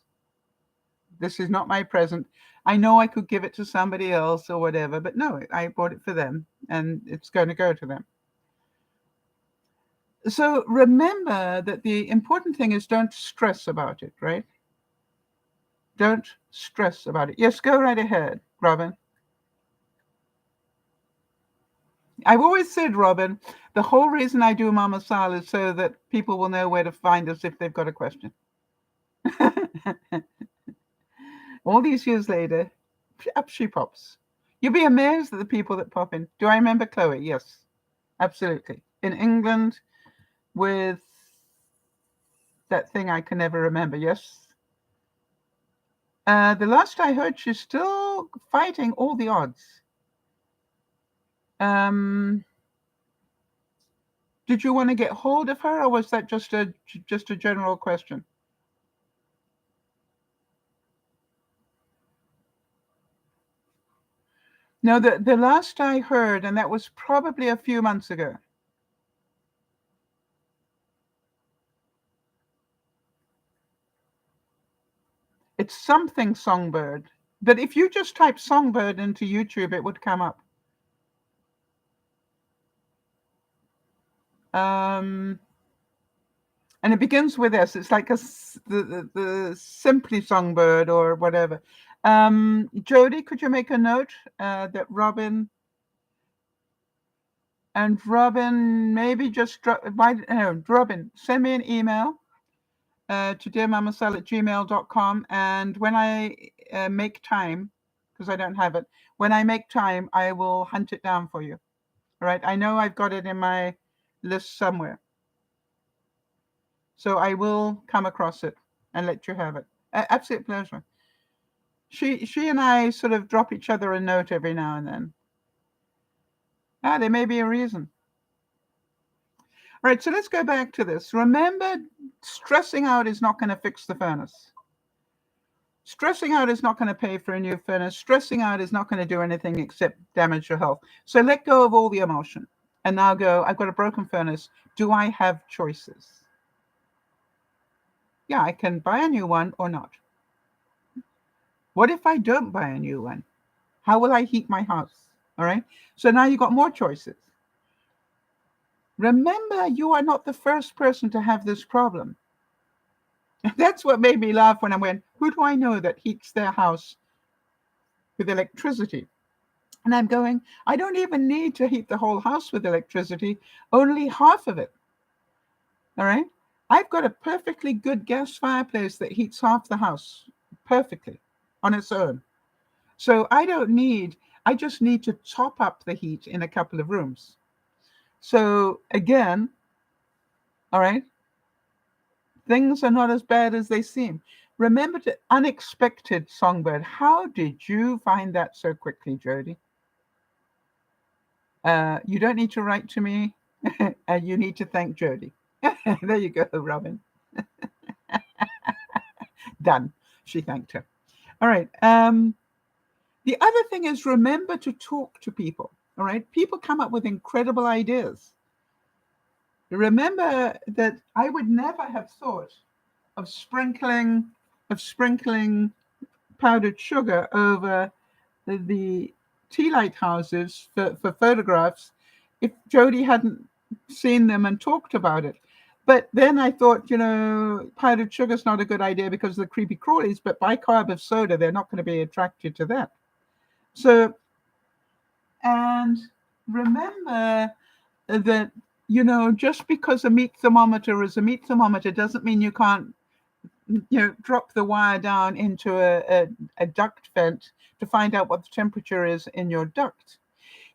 This is not my present. I know I could give it to somebody else or whatever, but no, I bought it for them, and it's going to go to them. So remember that the important thing is don't stress about it, right? Don't stress about it. Yes, go right ahead, Robin. I've always said, Robin, the whole reason I do Mama Sal is so that people will know where to find us if they've got a question. All these years later, up she pops. You'll be amazed at the people that pop in. Do I remember Chloe? Yes, absolutely. In England with that thing I can never remember, yes? The last I heard, she's still fighting all the odds. Did you want to get hold of her, or was that just a general question? No, the last I heard, and that was probably a few months ago. It's something songbird. But if you just type songbird into YouTube, it would come up. And it begins with S. It's like the simply songbird or whatever. Jody, could you make a note that Robin maybe just Robin, send me an email to DearMamaSal@gmail.com, and when I make time, because I don't have it, when I make time, I will hunt it down for you. All right, I know I've got it in my list somewhere, so I will come across it and let you have it. Absolute pleasure. She and I sort of drop each other a note every now and then. There may be a reason. All right, so let's go back to this. Remember, stressing out is not going to fix the furnace. Stressing out is not going to pay for a new furnace. Stressing out is not going to do anything except damage your health. So let go of all the emotion and now go, I've got a broken furnace. Do I have choices? Yeah, I can buy a new one or not. What if I don't buy a new one? How will I heat my house? All right. So now you've got more choices. Remember, you are not the first person to have this problem. That's what made me laugh when I went, who do I know that heats their house with electricity? And I'm going, I don't even need to heat the whole house with electricity, only half of it. All right. I've got a perfectly good gas fireplace that heats half the house perfectly on its own. So I just need to top up the heat in a couple of rooms. So again, all right, things are not as bad as they seem. Remember the unexpected songbird. How did you find that so quickly, Jody? You don't need to write to me. And you need to thank Jody. There you go, Robin. Done. She thanked her. All right. The other thing is remember to talk to people. All right. People come up with incredible ideas. Remember that I would never have thought of sprinkling powdered sugar over the tea light houses for photographs if Jody hadn't seen them and talked about it. But then I thought, powdered sugar is not a good idea because of the creepy crawlies, but bicarb of soda, they're not going to be attracted to that. So, and remember that, just because a meat thermometer is a meat thermometer doesn't mean you can't, drop the wire down into a duct vent to find out what the temperature is in your duct.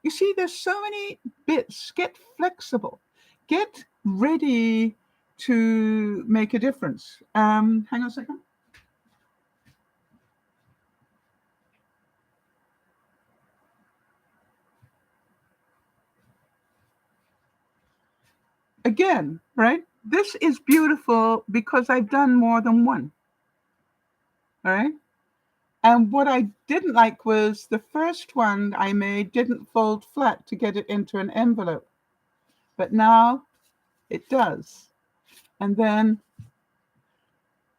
You see, there's so many bits. Get flexible. Get ready to make a difference. Hang on a second. Again, right? This is beautiful because I've done more than one. All right. And what I didn't like was the first one I made didn't fold flat to get it into an envelope. But now it does. And then,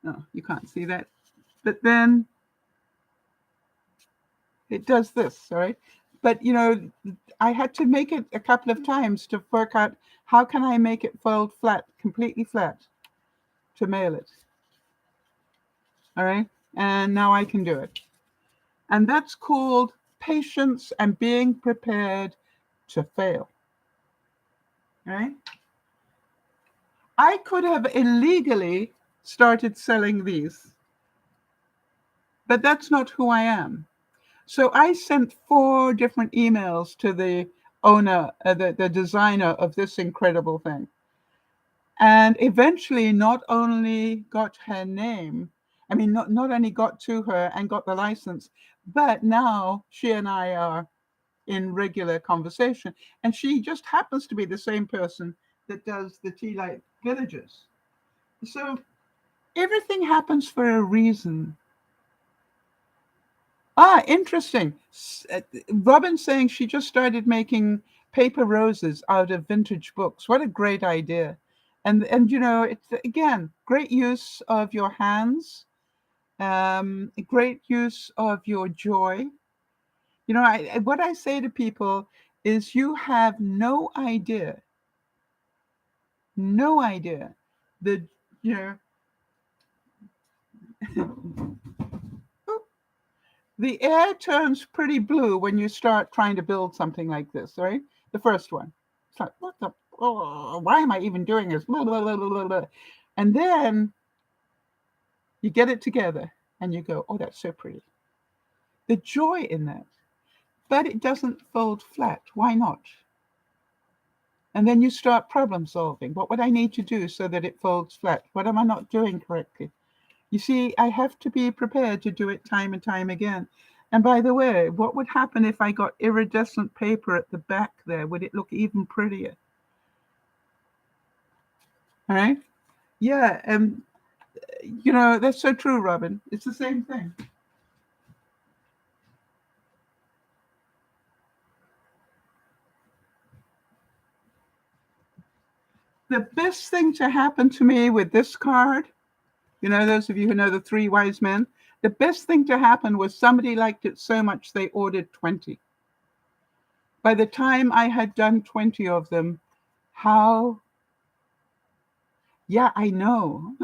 oh, you can't see that. But then it does this, all right? But, I had to make it a couple of times to work out how can I make it fold flat, completely flat, to mail it. All right? And now I can do it. And that's called patience and being prepared to fail. All right? I could have illegally started selling these, but that's not who I am. So I sent 4 different emails to the owner, the designer of this incredible thing. And eventually not only got her name, not only got to her and got the license, but now she and I are in regular conversation. And she just happens to be the same person that does the Tea Light Villages. So everything happens for a reason. Interesting. Robin's saying she just started making paper roses out of vintage books. What a great idea. And it's, again, great use of your hands, great use of your joy. What I say to people is you have no idea that, you know, the air turns pretty blue when you start trying to build something like this, right? The first one. It's like, what the, why am I even doing this? Blah, blah, blah, blah, blah. And then you get it together and you go, oh, that's so pretty. The joy in that. But it doesn't fold flat. Why not? And then you start problem solving. What would I need to do so that it folds flat? What am I not doing correctly? You see, I have to be prepared to do it time and time again. And by the way, what would happen if I got iridescent paper at the back there? Would it look even prettier? All right? Yeah, that's so true, Robin. It's the same thing. The best thing to happen to me with this card, those of you who know the 3 wise men, the best thing to happen was somebody liked it so much they ordered 20. By the time I had done 20 of them, yeah, I know,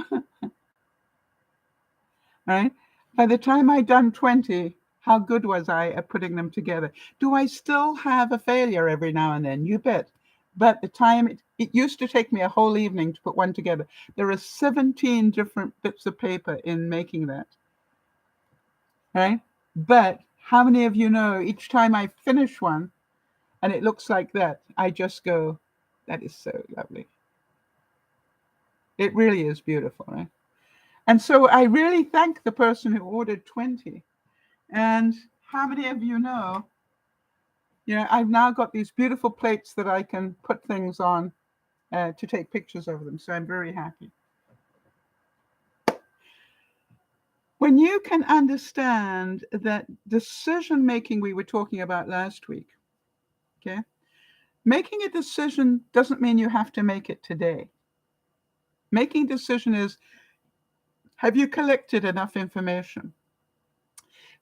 right? By the time I'd done 20, how good was I at putting them together? Do I still have a failure every now and then? You bet. But the time it used to take me a whole evening to put one together. There are 17 different bits of paper in making that. Right? But how many of you know each time I finish one and it looks like that, I just go, that is so lovely. It really is beautiful, right? And so I really thank the person who ordered 20. And how many of you know, I've now got these beautiful plates that I can put things on to take pictures of them. So I'm very happy. When you can understand that decision making we were talking about last week Okay? Making a decision doesn't mean you have to make it today. Making a decision is, have you collected enough information?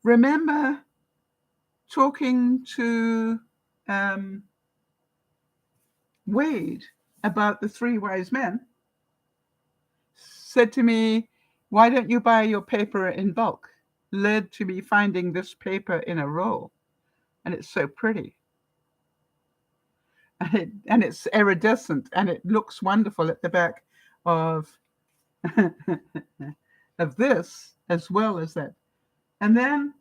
Remember talking to Wade about the three wise men, said to me, why don't you buy your paper in bulk? Led to me finding this paper in a roll. And it's so pretty. And it's iridescent, and it looks wonderful at the back of, of this as well as that. And then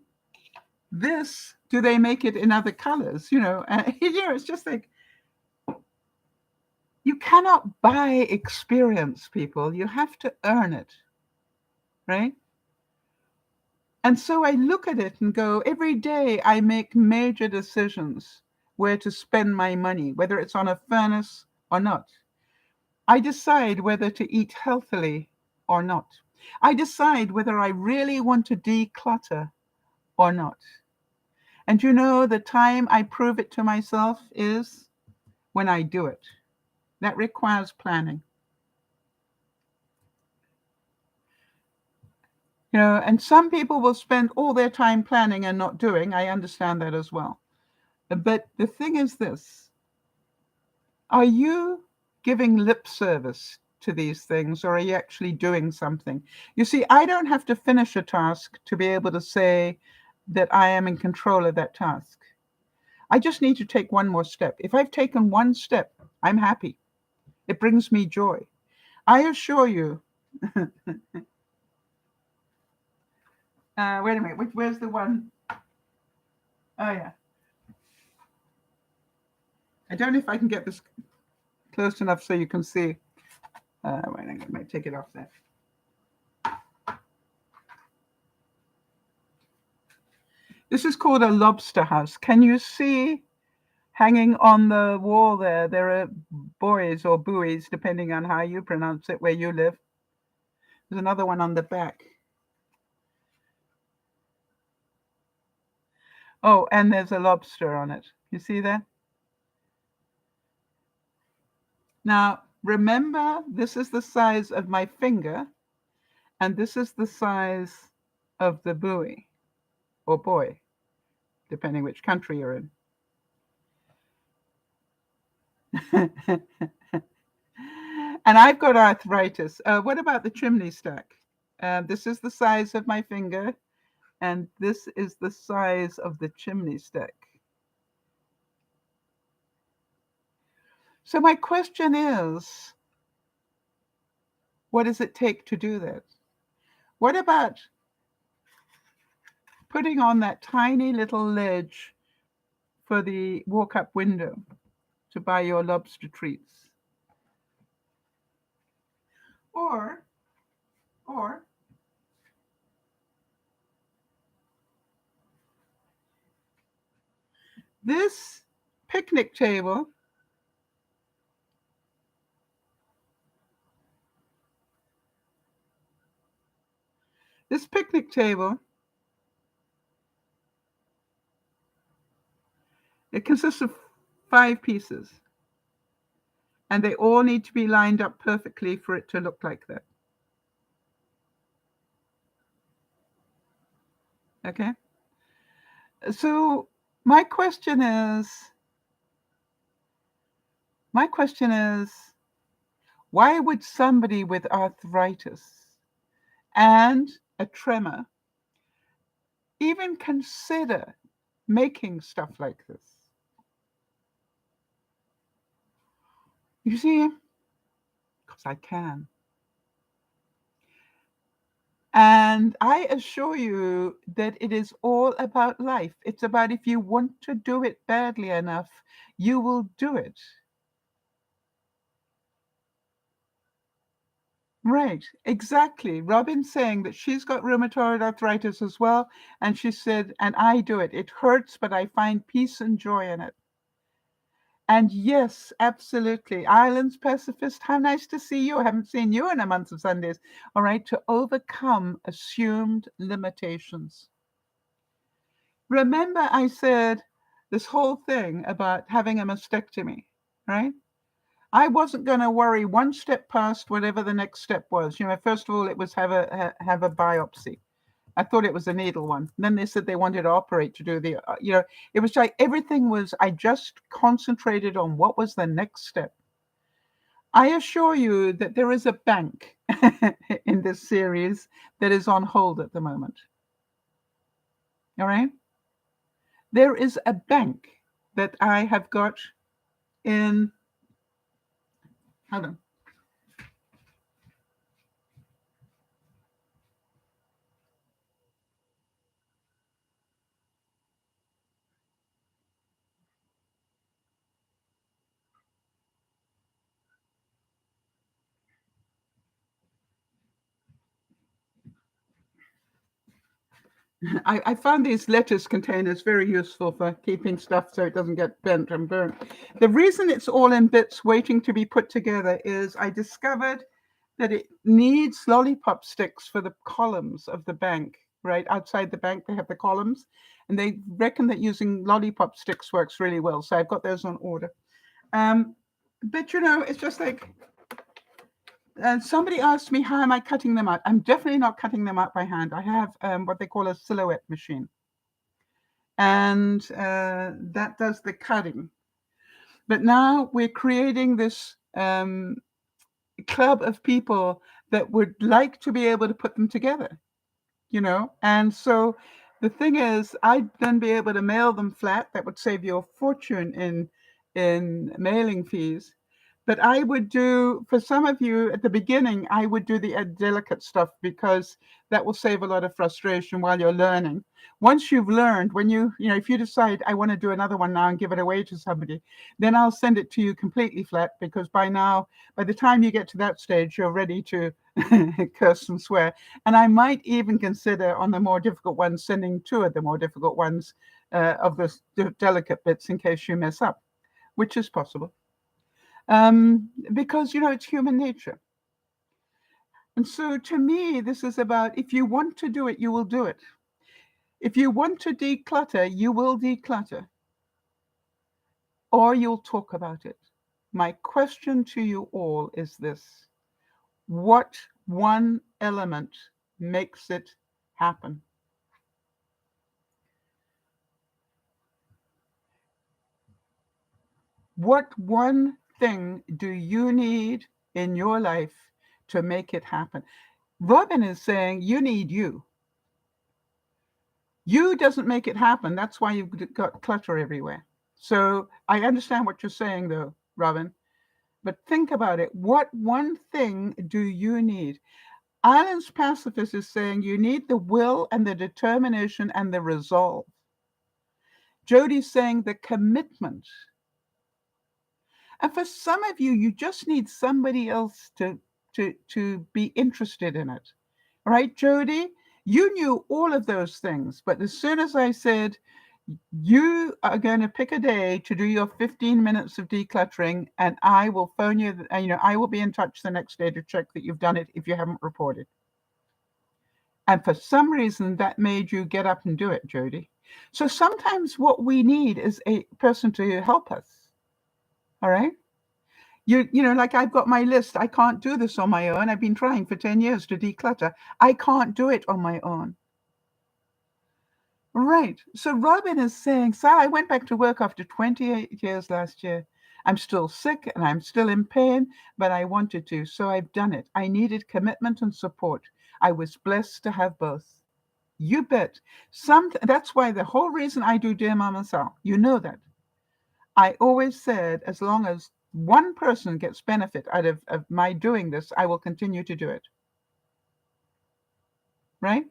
this, do they make it in other colors? It's just like, you cannot buy experience, people. You have to earn it, right? And so I look at it and go, every day I make major decisions where to spend my money, whether it's on a furnace or not. I decide whether to eat healthily or not. I decide whether I really want to declutter or not. And the time I prove it to myself is when I do it. That requires planning. And some people will spend all their time planning and not doing. I understand that as well. But the thing is this, are you giving lip service to these things, or are you actually doing something? You see, I don't have to finish a task to be able to say that I am in control of that task. I just need to take one more step. If I've taken one step, I'm happy. It brings me joy. I assure you. Wait a minute. Where's the one? Oh, yeah. I don't know if I can get this close enough so you can see. Wait, I might take it off there. This is called a lobster house. Can you see hanging on the wall there? There are buoys or buoys, depending on how you pronounce it, where you live. There's another one on the back. Oh, and there's a lobster on it. You see that? Now, remember, this is the size of my finger, and this is the size of the buoy or buoy, depending which country you're in. And I've got arthritis. What about the chimney stack? This is the size of my finger, and this is the size of the chimney stack. So my question is, what does it take to do that? What about putting on that tiny little ledge for the walk-up window to buy your lobster treats? Or this picnic table it consists of 5 pieces, and they all need to be lined up perfectly for it to look like that. Okay? So my question is, why would somebody with arthritis and a tremor even consider making stuff like this? You see, because I can. And I assure you that it is all about life. It's about, if you want to do it badly enough, you will do it. Right, exactly. Robin's saying that she's got rheumatoid arthritis as well. And she said, and I do it. It hurts, but I find peace and joy in it. And yes, absolutely. Ireland's pacifist, how nice to see you. I haven't seen you in a month of Sundays. All right, to overcome assumed limitations. Remember, I said this whole thing about having a mastectomy, right? I wasn't going to worry one step past whatever the next step was. First of all, it was have a biopsy. I thought it was a needle one. And then they said they wanted to operate to do it was like everything was, I just concentrated on what was the next step. I assure you that there is a bank in this series that is on hold at the moment. All right? There is a bank that I have got in, hold on. I found these lettuce containers very useful for keeping stuff so it doesn't get bent and burnt. The reason it's all in bits waiting to be put together is I discovered that it needs lollipop sticks for the columns of the bank. Right outside the bank, they have the columns, and they reckon that using lollipop sticks works really well. So I've got those on order. But it's just like somebody asked me, how am I cutting them out? I'm definitely not cutting them out by hand. I have what they call a silhouette machine. And that does the cutting. But now we're creating this club of people that would like to be able to put them together, And so the thing is, I'd then be able to mail them flat. That would save you a fortune in mailing fees. But I would do, for some of you at the beginning, I would do the delicate stuff because that will save a lot of frustration while you're learning. Once you've learned, when if you decide I want to do another one now and give it away to somebody, then I'll send it to you completely flat because by the time you get to that stage, you're ready to curse and swear. And I might even consider on the more difficult ones, sending two of the more difficult ones of the delicate bits in case you mess up, which is possible. Because, it's human nature. And so to me, this is about if you want to do it, you will do it. If you want to declutter, you will declutter. Or you'll talk about it. My question to you all is this. What one element makes it happen? What one thing do you need in your life to make it happen? Robin is saying you need you. You doesn't make it happen. That's why you've got clutter everywhere. So I understand what you're saying, though, Robin. But think about it. What one thing do you need? Alan's pacifist is saying you need the will and the determination and the resolve. Jody's saying the commitment. And for some of you, you just need somebody else to be interested in it. Right, Jody? You knew all of those things, but as soon as I said, you are going to pick a day to do your 15 minutes of decluttering, and I will phone you, I will be in touch the next day to check that you've done it if you haven't reported. And for some reason, that made you get up and do it, Jody. So sometimes what we need is a person to help us. All right? Like I've got my list. I can't do this on my own. I've been trying for 10 years to declutter. I can't do it on my own. Right. So Robin is saying, Sal, I went back to work after 28 years last year. I'm still sick and I'm still in pain, but I wanted to. So I've done it. I needed commitment and support. I was blessed to have both. You bet. That's why the whole reason I do Dear Mama Sal, you know that. I always said, as long as one person gets benefit out of my doing this, I will continue to do it. Right?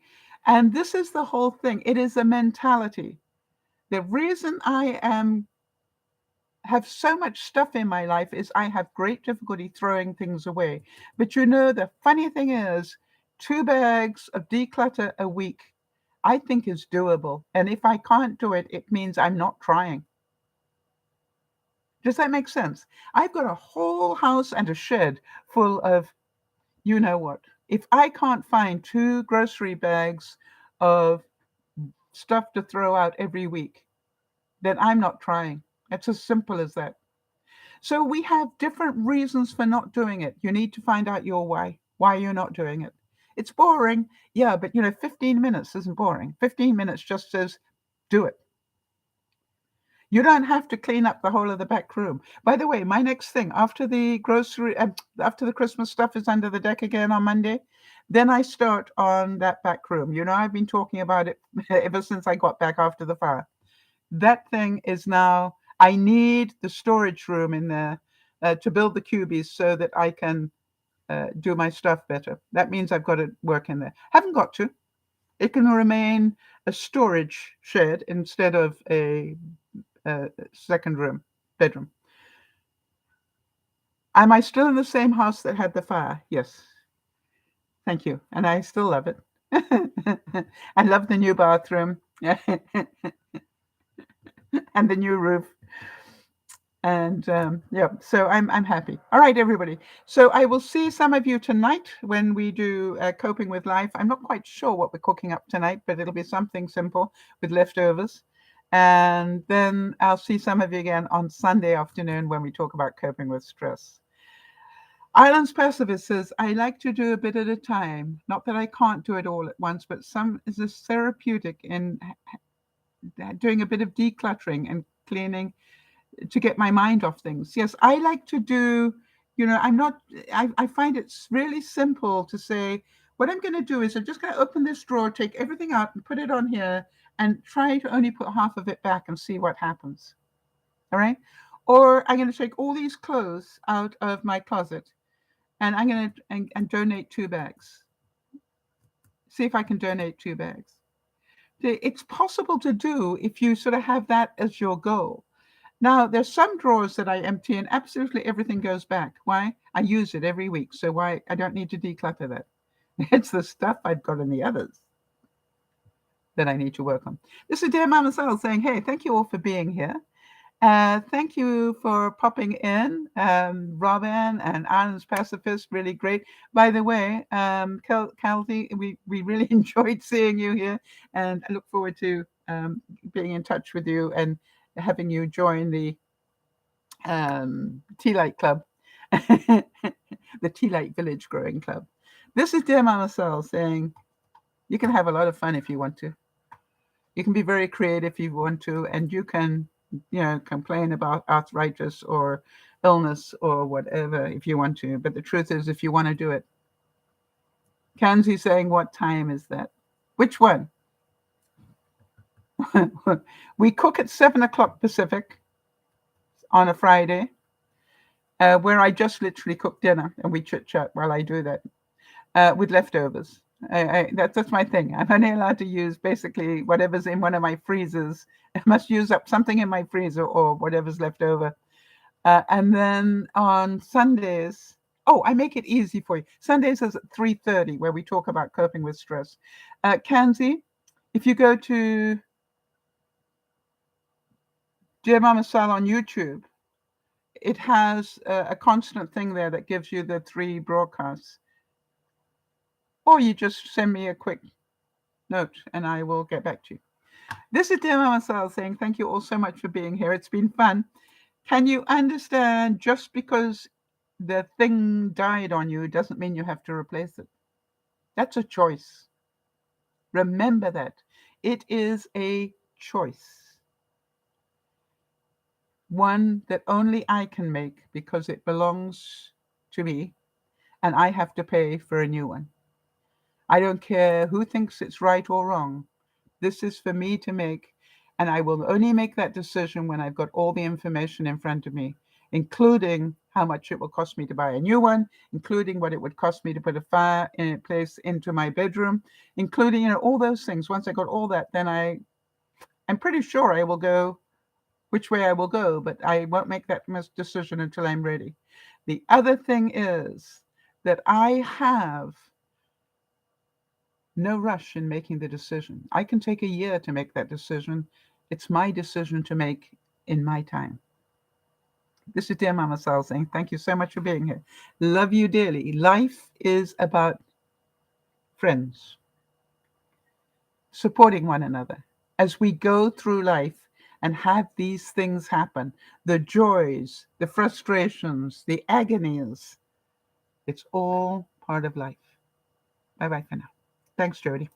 And this is the whole thing. It is a mentality. The reason I have so much stuff in my life is I have great difficulty throwing things away. But the funny thing is, 2 bags of declutter a week, I think is doable. And if I can't do it, it means I'm not trying. Does that make sense? I've got a whole house and a shed full of you know what. If I can't find 2 grocery bags of stuff to throw out every week, then I'm not trying. It's as simple as that. So we have different reasons for not doing it. You need to find out your why you're not doing it. It's boring. Yeah, but 15 minutes isn't boring. 15 minutes just says do it. You don't have to clean up the whole of the back room. By the way, my next thing after the Christmas stuff is under the deck again on Monday, then I start on that back room. I've been talking about it ever since I got back after the fire. That thing is now, I need the storage room in there to build the cubies so that I can do my stuff better. That means I've got to work in there. Haven't got to. It can remain a storage shed instead of a second bedroom. Am I still in the same house that had the fire? Yes. Thank you. And I still love it. I love the new bathroom and the new roof. And yeah, so I'm happy. All right, everybody. So I will see some of you tonight when we do Coping with Life. I'm not quite sure what we're cooking up tonight, but it'll be something simple with leftovers. And then I'll see some of you again on Sunday afternoon when we talk about coping with stress. Islands Pacifist says, I like to do a bit at a time. Not that I can't do it all at once, but some is this therapeutic in doing a bit of decluttering and cleaning to get my mind off things. Yes, I like to do, I find it's really simple to say, what I'm going to do is I'm just going to open this drawer, take everything out and put it on here and try to only put half of it back and see what happens. All right. Or I'm going to take all these clothes out of my closet and I'm going to and donate 2 bags. See if I can donate 2 bags. It's possible to do if you sort of have that as your goal. Now, there's some drawers that I empty and absolutely everything goes back. Why? I use it every week. So why? I don't need to declutter that. It's the stuff I've got in the others that I need to work on. This is DearMamaSal saying, hey, thank you all for being here. Thank you for popping in, Robin and Islands Pacifist. Really great. By the way, Calvi, we really enjoyed seeing you here, and I look forward to being in touch with you and having you join the Tea Light Club, the Tea Light Village Growing Club. This is DearMamaSal saying, you can have a lot of fun if you want to. You can be very creative if you want to, and you can complain about arthritis or illness or whatever if you want to. But the truth is, if you want to do it. Kanzi saying, what time is that? Which one? We cook at 7 o'clock Pacific on a Friday, where I just literally cook dinner and we chit chat while I do that with leftovers. That's my thing. I'm only allowed to use basically whatever's in one of my freezers. I must use up something in my freezer or whatever's left over. And then on Sundays, I make it easy for you. Sundays is at 3:30 where we talk about coping with stress. Kanzi, if you go to DearMamaSal on YouTube, it has a constant thing there that gives you the 3 broadcasts. Or you just send me a quick note and I will get back to you. This is DearMamaSal saying, thank you all so much for being here. It's been fun. Can you understand just because the thing died on you doesn't mean you have to replace it? That's a choice. Remember that. It is a choice. One that only I can make because it belongs to me and I have to pay for a new one. I don't care who thinks it's right or wrong. This is for me to make, and I will only make that decision when I've got all the information in front of me, including how much it will cost me to buy a new one, including what it would cost me to put a fire in place into my bedroom, including all those things. Once I got all that, then I'm pretty sure I will go which way I will go, but I won't make that decision until I'm ready. The other thing is that I have no rush in making the decision. I can take a year to make that decision. It's my decision to make in my time. This is DearMamaSal saying, thank you so much for being here. Love you dearly. Life is about friends, supporting one another. As we go through life, and have these things happen. The joys, the frustrations, the agonies. It's all part of life. Bye-bye for now. Thanks, Jody.